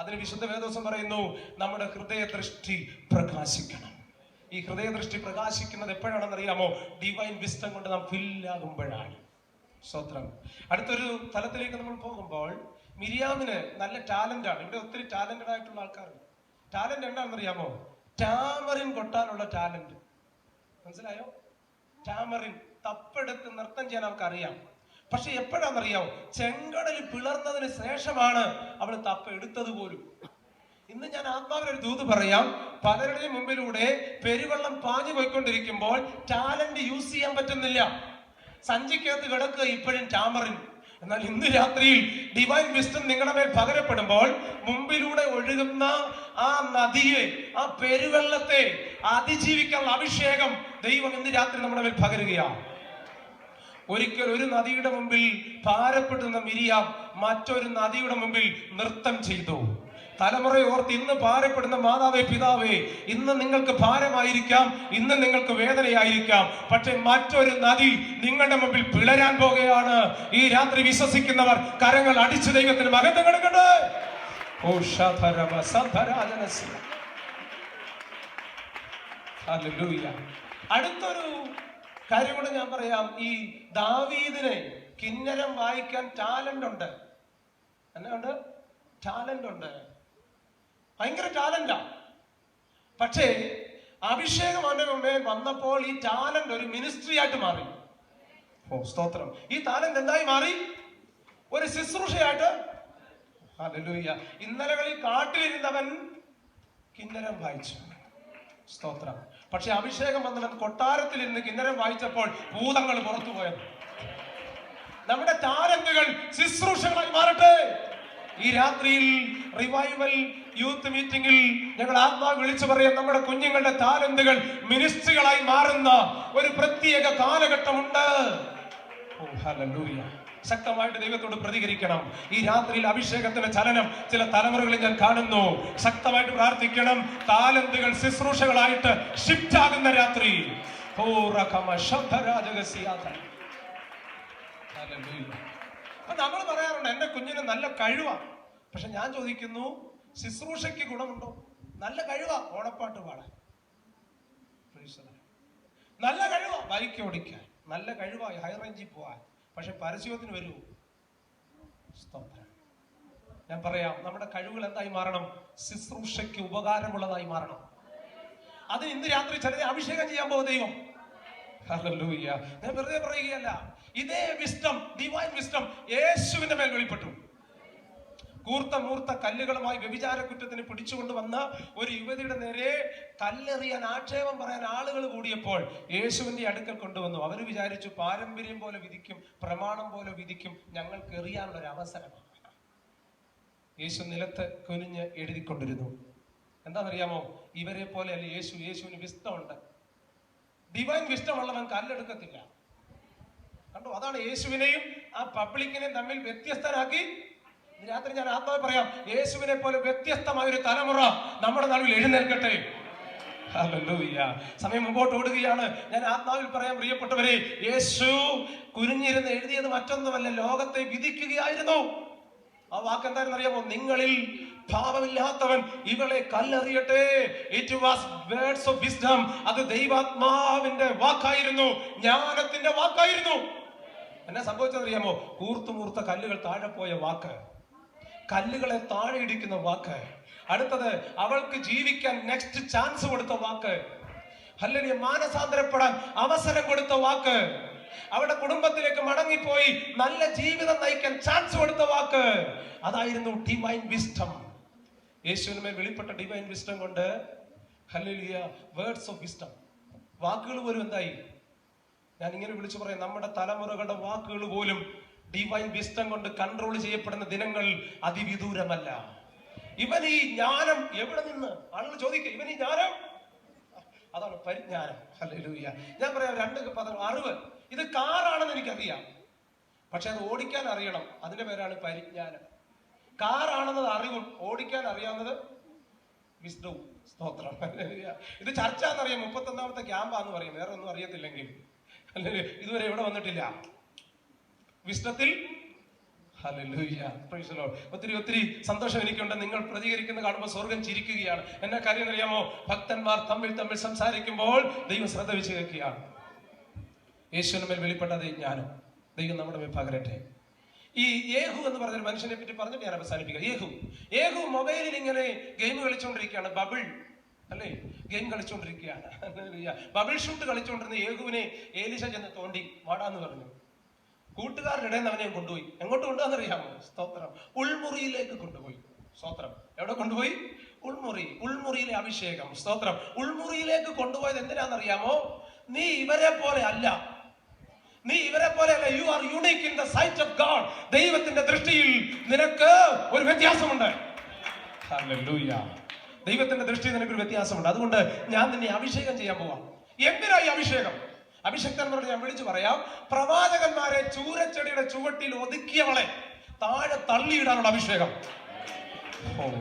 S1: അതിന് വിശുദ്ധ വേദോസം പറയുന്നു, നമ്മുടെ ഹൃദയദൃഷ്ടി പ്രകാശിക്കണം. ഈ ഹൃദയദൃഷ്ടി പ്രകാശിക്കുന്നത് എപ്പോഴാണെന്ന് അറിയാമോ? ഡിവൈൻ വിസ്ഡം കൊണ്ട് നാം ഫില്ലാകുമ്പോഴാണ്. സ്വത്രം. അടുത്തൊരു തലത്തിലേക്ക് നമ്മൾ പോകുമ്പോൾ, മിരിയാമിന് നല്ല ടാലന്റ് ആണ്. ഇവിടെ ഒത്തിരി ടാലന്റഡ് ആയിട്ടുള്ള ആൾക്കാരുണ്ട്. ടാലന്റ് എന്താണെന്ന് അറിയാമോ? ടാമറിൻ കൊട്ടാനുള്ള ടാലന്റ്. മനസ്സിലായോ? ടാമറിൻ തപ്പെടുത്ത് നൃത്തം ചെയ്യാൻ അവർക്ക് അറിയാം. പക്ഷെ എപ്പോഴാണെന്നറിയാമോ? ചെങ്കടലിൽ പിളർന്നതിന് ശേഷമാണ് അവൾ തപ്പ എടുത്തത് പോലും. ഇന്ന് ഞാൻ ആത്മാവിനൊരു ദൂത് പറയാം. പലരുടെയും മുമ്പിലൂടെ പെരുവെള്ളം പാഞ്ഞു പോയിക്കൊണ്ടിരിക്കുമ്പോൾ ടാലന്റ് യൂസ് ചെയ്യാൻ പറ്റുന്നില്ല. സഞ്ചിക്കകത്ത് കിടക്കുക ഇപ്പോഴും ടാമറിൻ. എന്നാൽ ഇന്ന് രാത്രിയിൽ ഡിവൈൻ വിസ്ഡം നിങ്ങളുടെ മേൽ പകരപ്പെടുമ്പോൾ മുമ്പിലൂടെ ഒഴുകുന്ന ആ നദിയെ, ആ പെരുവെള്ളത്തെ അതിജീവിക്കാനുള്ള അഭിഷേകം ദൈവം ഇന്ന് രാത്രി നമ്മുടെ മേൽ പകരുകയാണ്. ഒരിക്കൽ ഒരു നദിയുടെ മുമ്പിൽ ഭാരപ്പെടുന്ന മിരിയാം മറ്റൊരു നദിയുടെ മുമ്പിൽ നൃത്തം ചെയ്തു. തലമുറയെ ഓർത്ത് ഇന്ന് ഭാരപ്പെടുന്ന മാതാവേ, പിതാവേ, ഇന്ന് നിങ്ങൾക്ക് ഭാരമായിരിക്കാം, ഇന്ന് നിങ്ങൾക്ക് വേദനയായിരിക്കാം. പക്ഷെ മറ്റൊരു നദി നിങ്ങളുടെ മുമ്പിൽ പിളരാൻ പോകുകയാണ്. ഈ രാത്രി വിശ്വസിക്കുന്നവർ കരങ്ങൾ അടിച്ചു ദൈവത്തിന് മഹത്വം കൊടുക്കട്ടെ. അടുത്തൊരു കാര്യം കൂടെ ഞാൻ പറയാം. ഈ ദാവീദിന് കിന്നരം വായിക്കാൻ ടാലന്റ് ഉണ്ട്. എന്നാ ഉണ്ട്? ടാലന്റ് ഉണ്ട്. ഭയങ്കര ടാലന്റാ. പക്ഷേ അഭിഷേകം അവന്റെ മുമ്പേ വന്നപ്പോൾ ഈ ടാലന്റ് ഒരു മിനിസ്ട്രി ആയിട്ട് മാറി. സ്തോത്രം. ഈ ടാലന്റ് എന്തായി മാറി? ഒരു ശുശ്രൂഷയായിട്ട്. ഹല്ലേലൂയ. ഇന്നലകളിൽ കാട്ടിലിരുന്നവൻ കിന്നരം വായിച്ചു. സ്തോത്രം. പക്ഷെ അഭിഷേകം വന്നവൻ കൊട്ടാരത്തിൽ ഇരുന്ന് കിന്നരം വായിച്ചപ്പോൾ ഭൂതങ്ങൾ പുറത്തു പോയത്. നമ്മുടെ ടാലന്റുകൾ ശുശ്രൂഷകളായി മാറട്ടെ. ഈ രാത്രിയിൽ റിവൈവൽ യൂത്ത് മീറ്റിംഗിൽ ഞങ്ങൾ ആത്മാവ് വിളിച്ചു പറയാം, നമ്മുടെ കുഞ്ഞുങ്ങളുടെ ടാലന്റുകൾ മിനിസ്ട്രികളായി മാറുന്ന ഒരു പ്രത്യേക കാലഘട്ടമുണ്ട്. ശക്തമായിട്ട് ദൈവത്തോട് പ്രതികരിക്കണം. ഈ രാത്രിയിൽ അഭിഷേകത്തിന്റെ ചലനം ചില തലമുറകളിൽ ഞാൻ കാണുന്നു. ശക്തമായിട്ട് പ്രാർത്ഥിക്കണം. ടാലന്റുകൾ ശുശ്രൂഷകളായിട്ട് ഷിഫ്റ്റ് ആകുന്ന രാത്രി. നമ്മൾ പറയാറുണ്ട് എന്റെ കുഞ്ഞിന് നല്ല കഴിവാ. പക്ഷെ ഞാൻ ചോദിക്കുന്നു, ശുശ്രൂഷയ്ക്ക് ഗുണമുണ്ടോ? നല്ല കഴിവാ ഓണപ്പാട്ട് പാടാൻ, നല്ല കഴിവാ ബൈക്ക് ഓടിക്കാൻ, നല്ല കഴിവായി ഹൈ റേഞ്ചിൽ പോവാൻ. പക്ഷെ പരസ്യത്തിന് വരൂ. ഞാൻ പറയാം, നമ്മുടെ കഴിവുകൾ എന്തായി മാറണം? ശുശ്രൂഷയ്ക്ക് ഉപകാരമുള്ളതായി മാറണം. അതിന് ഇന്ന് രാത്രി ചിലരെ അഭിഷേകം ചെയ്യാൻ പോകും ദൈവം. ഹല്ലേലൂയ. ഞാൻ വെറുതെ പറയുകയല്ല. ഇതേ വിസ്ഡം, ഡിവൈൻ വിസ്ഡം യേശുവിന്റെ മേൽ വെളിപ്പെട്ടു. കൂർത്ത മൂർത്ത കല്ലുകളുമായി വ്യഭിചാര കുറ്റത്തിന് പിടിച്ചുകൊണ്ടുവന്ന ഒരു യുവതിയുടെ നേരെ കല്ലെറിയാൻ, ആക്ഷേപം പറയാൻ ആളുകൾ കൂടിയപ്പോൾ യേശുവിന്റെ അടുക്കൽ കൊണ്ടുവന്നു. അവർ വിചാരിച്ചു പാരമ്പര്യം പോലെ വിധിക്കും, പ്രമാണം പോലെ വിധിക്കും, ഞങ്ങൾക്ക് എറിയാനുള്ള ഒരു അവസരമാണ്. യേശു നിലത്ത് കുനിഞ്ഞ് എഴുതിക്കൊണ്ടിരുന്നു. എന്താണെന്നറിയാമോ? ഇവരെ പോലെ അല്ല യേശു. യേശുവിന് വിസ്ഡമുണ്ട്. ഡിവൈൻ വിസ്ഡമുള്ളവൻ കല്ലെടുക്കത്തില്ല. കണ്ടോ? അതാണ് യേശുവിനെയും ആ പബ്ലിക്കിനെയും തമ്മിൽ വ്യത്യസ്തരാക്കി. രാത്രി ഞാൻ ആത്മാവ് പറയാം, യേശുവിനെ പോലെ വ്യത്യസ്തമായ ഒരു തലമുറ നമ്മുടെ നടുവിൽ എഴുന്നേൽക്കട്ടെ. ഹല്ലേലൂയ. സമയം മുമ്പോട്ട് ഓടുകയാണ്. ഞാൻ ആത്മാവിൽ പറയാം, പ്രിയപ്പെട്ടവരെ, യേശു കുനിഞ്ഞിരുന്ന് എഴുതിയത് മറ്റൊന്നുമല്ല, ലോകത്തെ വിധിക്കുകയായിരുന്നു. ആ വാക്ക് എന്താണെന്ന് അറിയാമോ? നിങ്ങളിൽ ഭാവമില്ലാത്തവൻ ഇവളെ കല്ലെറിയട്ടെ. It was words of wisdom. അത് ദൈവാത്മാവിന്റെ വാക്കായിരുന്നു, ജ്ഞാനത്തിന്റെ വാക്കായിരുന്നു. എന്നാ സംഭവിച്ചതറിയാമോ? കൂർത്തുമൂർത്ത കല്ലുകൾ താഴെ പോയ വാക്ക്, കല്ലുകളെ താഴെ ഇടിക്കുന്ന വാക്ക്. അടുത്തത്, അവൾക്ക് ജീവിക്കാൻ നെക്സ്റ്റ് ചാൻസ് കൊടുത്ത വാക്ക്. ഹല്ലേലൂയ. മാനസാന്തരപ്പെടാൻ അവസരം കൊടുത്ത വാക്ക്. അവരുടെ കുടുംബത്തിലേക്ക് മടങ്ങിപ്പോയി നല്ല ജീവിതം നയിക്കാൻ ചാൻസ് കൊടുത്ത വാക്ക്. അതായിരുന്നു ഡിവൈൻ വിസ്ഡം. യേശുവിന് മേൽ വെളിപ്പെട്ട ഡിവൈൻ വിസ്ഡം കൊണ്ട്, ഹല്ലേലൂയ, വേർഡ്സ് ഓഫ് വിസ്ഡം, വാക്കുകൾ പോലും എന്തായി? ഞാൻ ഇങ്ങനെ വിളിച്ചു പറയാം, നമ്മുടെ തലമുറകളുടെ വാക്കുകൾ പോലും ഡിവൈൻ വിസ്ഡം കൊണ്ട് കൺട്രോൾ ചെയ്യപ്പെടുന്ന ദിനങ്ങൾ അതിവിദൂരമല്ല. ഇവൻ ഈ ജ്ഞാനം എവിടെ നിന്ന്? ആളുകൾ ചോദിക്കുക, ഇവൻ ഈ ജ്ഞാനം, അതാണ് പരിജ്ഞാനം. ഹല്ലേലൂയ. ഞാൻ പറയാം രണ്ട് പദം. അറിവ്. ഇത് കാറാണെന്ന് എനിക്കറിയാം, പക്ഷെ അത് ഓടിക്കാൻ അറിയണം. അതിന്റെ പേരാണ് പരിജ്ഞാനം. കാറാണെന്നത് അറിവും, ഓടിക്കാൻ അറിയാവുന്നത് വിസ്ഡവും. സ്തോത്രം. ഇത് ചർച്ച എന്നറിയാം, 31ാമത്തെ ക്യാമ്പാന്ന് പറയും, വേറെ ഒന്നും അറിയത്തില്ലെങ്കിൽ. അല്ലെങ്കിൽ ഇതുവരെ ഇവിടെ വന്നിട്ടില്ല വിസ്ഡത്തിൽ. ഹല്ലേലൂയ. Price the Lord. ഒത്തിരി ഒത്തിരി സന്തോഷം എനിക്കുണ്ട്. നിങ്ങൾ പ്രതികരിക്കുന്ന കാണുമ്പോൾ സ്വർഗം ചിരിക്കുകയാണ്. എന്നാ കാര്യം അറിയാമോ? ഭക്തന്മാർ തമ്മിൽ തമ്മിൽ സംസാരിക്കുമ്പോൾ ദൈവം ശ്രദ്ധ വെച്ച് കേൾക്കുകയാണ്. യേശുവിന് മേൽ വെളിപ്പെട്ടത് ജ്ഞാനം ദൈവം നമ്മുടെ മേൽ പകരട്ടെ. ഈ യേഹു എന്ന് പറഞ്ഞൊരു മനുഷ്യനെ പറ്റി പറഞ്ഞിട്ട് ഞാൻ അവസാനിപ്പിക്കാം. യേഹു മൊബൈലിൽ ഇങ്ങനെ ഗെയിം കളിച്ചുകൊണ്ടിരിക്കുകയാണ്. ബബിൾ അല്ലേ, ഗെയിം കളിച്ചുകൊണ്ടിരിക്കുകയാണ്. ബബിൾ ഷൂട്ട് കളിച്ചുകൊണ്ടിരുന്ന യേഹുവിനെ ഏലീശ ചെന്ന് തോണ്ടി വാടാന്ന് പറഞ്ഞു. കൂട്ടുകാരുടെ ഇടയിൽ നിന്ന് അവനെ കൊണ്ടുപോയി. എങ്ങോട്ട് കൊണ്ടുപോകാന്നറിയാമോ? സ്തോത്രം. ഉൾമുറിയിലേക്ക് കൊണ്ടുപോയി. സ്തോത്രം. എവിടെ കൊണ്ടുപോയി? ഉൾമുറി. ഉൾമുറിയിലെ അഭിഷേകം. സ്തോത്രം. ഉൾമുറിയിലേക്ക് കൊണ്ടുപോയത് എന്തിനാണെന്നറിയാമോ? നീ ഇവരെ പോലെ അല്ല. നീ ഇവരെ പോലെ അല്ല. You are unique in the sight of God. ദൈവത്തിന്റെ ദൃഷ്ടിയിൽ നിനക്ക് ഒരു വ്യത്യാസമുണ്ട്. ഹല്ലേലൂയ. ദൈവത്തിന്റെ ദൃഷ്ടിയിൽ നിനക്കൊരു വ്യത്യാസമുണ്ട്. അതുകൊണ്ട് ഞാൻ നിന്നെ അഭിഷേകം ചെയ്യാൻ പോവാം. എന്തിനായി അഭിഷേകം? അഭിഷക്തന്മാരോട് ഞാൻ വിളിച്ചു പറയാം, പ്രവാചകന്മാരെ ചൂരച്ചെടിയുടെ ചുവട്ടിൽ ഒതുക്കിയവളെ താഴെ തള്ളിയിടാനുള്ള അഭിഷേകം.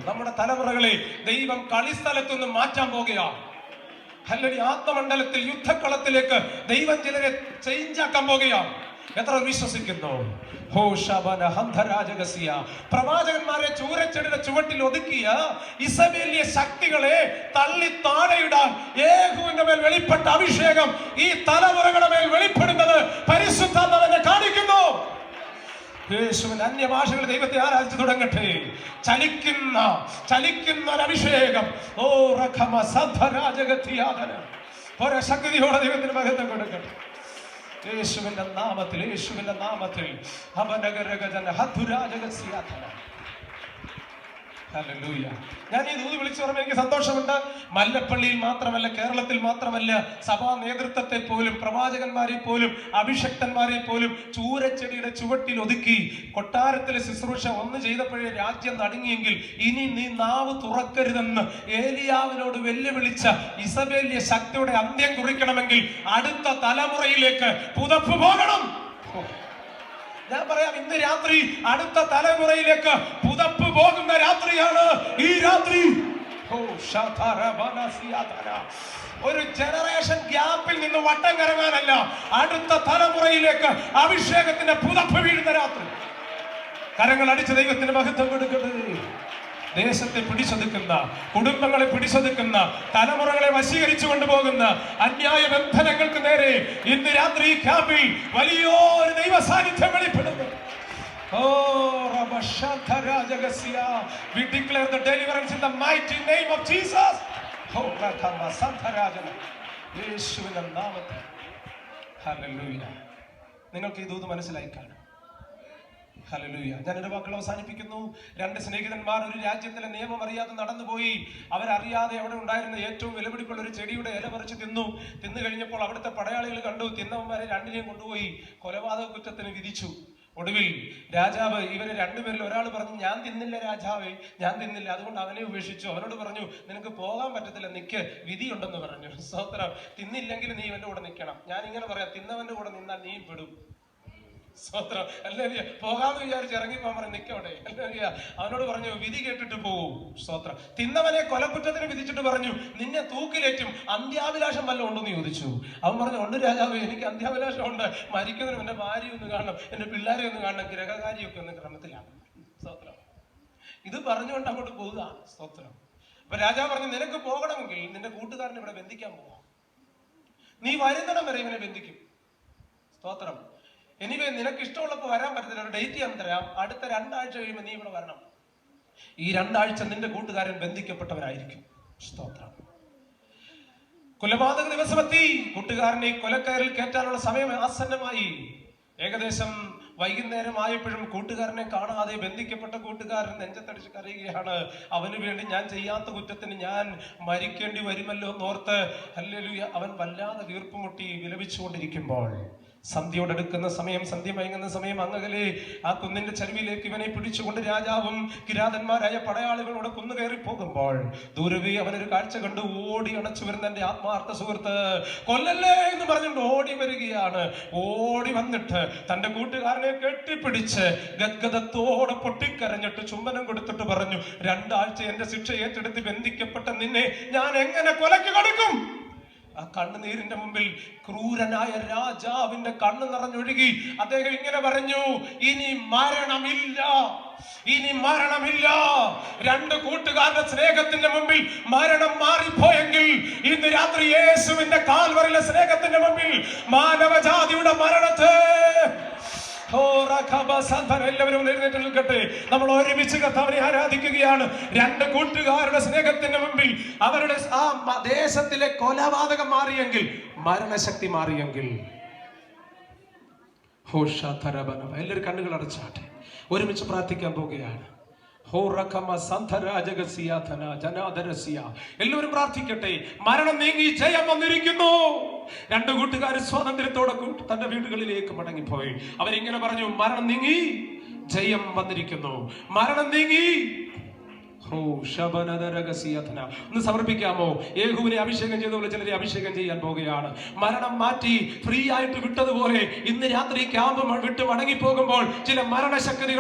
S1: നമ്മുടെ തലമുറകളെ ദൈവം കളിസ്ഥലത്തുനിന്ന് മാറ്റാൻ പോകുകയാണ്. അല്ലെങ്കിൽ ആത്മമണ്ഡലത്തിൽ യുദ്ധക്കളത്തിലേക്ക് ദൈവം ചിലരെ ചേഞ്ചാക്കാൻ പോകുകയാണ്. എത്ര വിശ്വസിക്കുന്നു? പ്രവാചകന്മാരെ ചൂരച്ചെടിയുടെ ചുവട്ടിൽ ഒതുക്കിയ ഇസബേലിയ ശക്തികളെ തള്ളി താഴെയിടാൻ യേഹുവിന്റെ മേൽ വെളിപ്പെട്ട അഭിഷേകം ഈ തലമുറകളുടെ മേൽ വെളിപ്പെടുന്നത് പരിശുദ്ധാത്മാവിനെ കാണിക്കുന്നു. യേശുവിൻ അന്യഭാഷകൾ ദൈവത്തെ ആരാധിച്ചു തുടങ്ങട്ടെ. ചലിക്കുന്ന ഒരു അഭിഷേകം. ശക്തിയോടെ ദൈവത്തിന് മഹത്വം കൊടുക്കട്ടെ. യേശുവിന്റെ നാമത്തിൽ, യേശുവിന്റെ നാമത്തിൽ. ഹല്ലേലൂയ. ഞാൻ ഈ ദൂത് വിളിച്ചു പറഞ്ഞ എനിക്ക് സന്തോഷമുണ്ട്. മല്ലപ്പള്ളിയിൽ മാത്രമല്ല, കേരളത്തിൽ മാത്രമല്ല, സഭാ നേതൃത്വത്തെ പോലും പ്രവാചകന്മാരെ പോലും അഭിഷക്തന്മാരെ പോലും ചൂരച്ചെടിയുടെ ചുവട്ടിൽ ഒതുക്കി കൊട്ടാരത്തിലെ ശുശ്രൂഷ ഒന്ന് ചെയ്തപ്പോഴേ രാജ്യം നടുങ്ങിയെങ്കിൽ ഇനി നീ നാവ് തുറക്കരുതെന്ന് ഏലിയാവിനോട് വെല്ലുവിളിച്ച ഇസബേലിയ ശക്തിയുടെ അന്ത്യം കുറിക്കണമെങ്കിൽ അടുത്ത തലമുറയിലേക്ക് പുതപ്പ് പോകണം. ഞാൻ പറയാം, ഇന്ന് രാത്രി അടുത്ത തലമുറയിലേക്ക് പുതപ്പ് പോകുന്ന രാത്രിയാണ് ഈ രാത്രി. ഒരു ജനറേഷൻ ഗ്യാപ്പിൽ നിന്ന് വട്ടം കറങ്ങാനല്ല, അടുത്ത തലമുറയിലേക്ക് അഭിഷേകത്തിന്റെ പുതപ്പ് വീഴുന്ന രാത്രി. കരങ്ങൾ അടിച്ച ദൈവത്തിന് മഹത്വം കൊടുക്കട്ടെ. ദേശത്തെ പിടിച്ചൊതുക്കുന്ന, കുടുംബങ്ങളെ പിടിച്ചൊതുക്കുന്ന, തലമുറകളെ വശീകരിച്ചു കൊണ്ടുപോകുന്ന അന്യായ ബന്ധനങ്ങൾക്ക് നേരെ ഇന്ന് രാത്രി ക്യാമ്പിൽ വലിയൊരു ദൈവ സാന്നിധ്യം വെളിപ്പെടുന്നു. We declare the deliverance in the mighty name of Jesus. യേശുവിന്റെ നാമത്തിൽ. ഹല്ലേലൂയ. നിങ്ങൾക്ക് ഈ ദൂത് മനസ്സിലായി കാണും. ഹല്ലേലൂയ. ഞാൻ എന്റെ വാക്കുകൾ അവസാനിപ്പിക്കുന്നു. രണ്ട് സ്നേഹിതന്മാർ ഒരു രാജ്യത്തിലെ നിയമം അറിയാതെ നടന്നുപോയി. അവരറിയാതെ അവിടെ ഉണ്ടായിരുന്ന ഏറ്റവും വിലപിടിപ്പുള്ള ഒരു ചെടിയുടെ ഇല പറിച്ച് തിന്നു കഴിഞ്ഞപ്പോൾ അവിടുത്തെ പടയാളികൾ കണ്ടു. തിന്നവന്മാരെ രണ്ടിനെയും കൊണ്ടുപോയി കൊലപാതക കുറ്റത്തിന് വിധിച്ചു. ഒടുവിൽ രാജാവ് ഇവരെ രണ്ടുപേരിൽ ഒരാൾ പറഞ്ഞു, ഞാൻ തിന്നില്ല രാജാവേ, ഞാൻ തിന്നില്ല. അതുകൊണ്ട് അവനെ ഉപേക്ഷിച്ചു. അവനോട് പറഞ്ഞു, നിനക്ക് പോകാൻ പറ്റത്തില്ല, നിക്ക്, വിധിയുണ്ടെന്ന് പറഞ്ഞു. സ്തോത്രം. തിന്നില്ലെങ്കിൽ നീ ഇവന്റെ കൂടെ നിൽക്കണം. ഞാൻ ഇങ്ങനെ പറയാം, തിന്നവന്റെ കൂടെ നിന്നാൽ നീ പെടും. സ്തോത്രം. അല്ലേലൂയ. പോകാന്ന് വിചാരിച്ച് ഇറങ്ങിപ്പോകാൻ പറഞ്ഞു, നിക്കവിടെ. അല്ലേലൂയ. അവനോട് പറഞ്ഞു, വിധി കേട്ടിട്ട് പോവും. സ്തോത്രം. തിന്നവനെ കൊലക്കുറ്റത്തിന് വിധിച്ചിട്ട് പറഞ്ഞു, നിന്നെ തൂക്കിലേറ്റും, അന്ത്യാഭിലാഷം വല്ലതും ഉണ്ടെന്ന് ചോദിച്ചു. അവൻ പറഞ്ഞു, ഉണ്ട് രാജാവ്, എനിക്ക് അന്ത്യാഭിലാഷം ഉണ്ട്. മരിക്കുന്നതിനും എന്റെ ഭാര്യ ഒന്ന് കാണണം, എന്റെ പിള്ളേരെ ഒന്ന് കാണണം, ഗ്രഹകാരിയൊക്കെ ഒന്ന് ക്രമത്തിലാണ്. സ്തോത്രം. ഇത് പറഞ്ഞുകൊണ്ട് അങ്ങോട്ട് പോവുക. സ്തോത്രം. അപ്പൊ രാജാവ് പറഞ്ഞു, നിനക്ക് പോകണമെങ്കിൽ നിന്റെ കൂട്ടുകാരനെ ഇവിടെ ബന്ധിക്കാൻ പോവാം. നീ വരുന്നിടം വരെ ഇവനെ ബന്ധിക്കും. സ്തോത്രം. എനിവേ, നിനക്ക് ഇഷ്ടമുള്ളപ്പോ വരാൻ പറ്റത്തില്ല, ഒരു ഡേറ്റ് ഞാൻ തരാം. അടുത്ത 2 ആഴ്ച കഴിയുമ്പോൾ നീ ഇവിടെ വരണം. ഈ 2 ആഴ്ച നിന്റെ കൂട്ടുകാരൻ ബന്ധിക്കപ്പെട്ടവരായിരിക്കും. സ്തോത്രം. കൊലപാതക ദിവസമെത്തി. കൂട്ടുകാരനെ കൊലക്കയറിൽ കയറ്റാനുള്ള സമയം ആസന്നമായി. ഏകദേശം വൈകുന്നേരം ആയപ്പോഴും കൂട്ടുകാരനെ കാണാതെ ബന്ധിക്കപ്പെട്ട കൂട്ടുകാരൻ നെഞ്ചത്തടിച്ച് കരയുകയാണ്. അവന് വേണ്ടി ഞാൻ ചെയ്യാത്ത കുറ്റത്തിന് ഞാൻ മരിക്കേണ്ടി വരുമല്ലോ എന്നോർത്ത്. ഹല്ലേലൂയ. അവൻ വല്ലാതെ വീർപ്പുമുട്ടി വിലപിച്ചുകൊണ്ടിരിക്കുമ്പോൾ സന്ധ്യയോടെടുക്കുന്ന സമയം, സന്ധ്യ മയങ്ങുന്ന സമയം, അങ്ങകലെ ആ കുന്നിന്റെ ചരുവിലേക്ക് ഇവനെ പിടിച്ചുകൊണ്ട് രാജാവും കിരാതന്മാരായ പടയാളികളോട് കുന്നു കയറി പോകുമ്പോൾ ദൂരവേ അവനൊരു കാഴ്ച കണ്ടു. ഓടി അണച്ചു വരുന്ന എന്റെ ആത്മാർത്ഥ സുഹൃത്ത് കൊല്ലല്ലേ എന്ന് പറഞ്ഞുകൊണ്ട് ഓടി വരികയാണ്. ഓടി വന്നിട്ട് തന്റെ കൂട്ടുകാരനെ കെട്ടിപ്പിടിച്ച് ഗദ്ഗദത്തോടെ പൊട്ടിക്കരഞ്ഞിട്ട് ചുംബനം കൊടുത്തിട്ട് പറഞ്ഞു, 2 ആഴ്ച എന്റെ ശിക്ഷ ഏറ്റെടുത്ത് ബന്ധിക്കപ്പെട്ട നിന്നെ ഞാൻ എങ്ങനെ കൊലയ്ക്ക് കൊടുക്കും? ആ കണ്ണുനീരിന്റെ മുമ്പിൽ ക്രൂരനായ രാജാവിന്റെ കണ്ണ് നിറഞ്ഞൊഴുകി. അദ്ദേഹം ഇങ്ങനെ പറഞ്ഞു, ഇനി മരണമില്ല, ഇനി മരണമില്ല. 2 കൂട്ടുകാരുടെ സ്നേഹത്തിന്റെ മുമ്പിൽ മരണം മാറിപ്പോയെങ്കിൽ ഇന്ന് രാത്രി യേശുവിന്റെ കാൽവറിയിലെ സ്നേഹത്തിന്റെ മുമ്പിൽ മാനവജാതിയുടെ മരണത്തെ എല്ലാവരും എഴുന്നേറ്റ് നിൽക്കട്ടെ. നമ്മൾ ഒരുമിച്ച് കർത്താവിനെ ആരാധിക്കുകയാണ്. 2 കൂട്ടുകാരുടെ സ്നേഹത്തിന് മുമ്പിൽ അവരുടെ ആ ദേശത്തിലെ കൊലപാതകം മാറിയെങ്കിൽ, മരണശക്തി മാറിയെങ്കിൽ, എല്ലാവരും കണ്ണുകൾ അടച്ചാട്ടെ. ഒരുമിച്ച് പ്രാർത്ഥിക്കാൻ പോവുകയാണ്. എല്ലാവരും പ്രാർത്ഥിക്കട്ടെ. മരണം നീങ്ങി ജയം വന്നിരിക്കുന്നു. 2 കൂട്ടുകാർ സ്വാതന്ത്ര്യത്തോടെ തന്റെ വീടുകളിലേക്ക് മടങ്ങിപ്പോയി. അവരിങ്ങനെ പറഞ്ഞു, മരണം നീങ്ങി, ജയം വന്നിരിക്കുന്നു. മരണം നീങ്ങി. ഒന്ന് സമർപ്പിക്കാമോ? യേഹൂവിനെ അഭിഷേകം ചെയ്തതുപോലെ ചിലരെ അഭിഷേകം ചെയ്യാൻ പോവുകയാണ്. മരണം മാറ്റി ഫ്രീ ആയിട്ട് വിട്ടതുപോലെ ഇന്ന് രാത്രി ക്യാമ്പ് വിട്ട് മടങ്ങി പോകുമ്പോൾ ചില മരണശക്തികളെ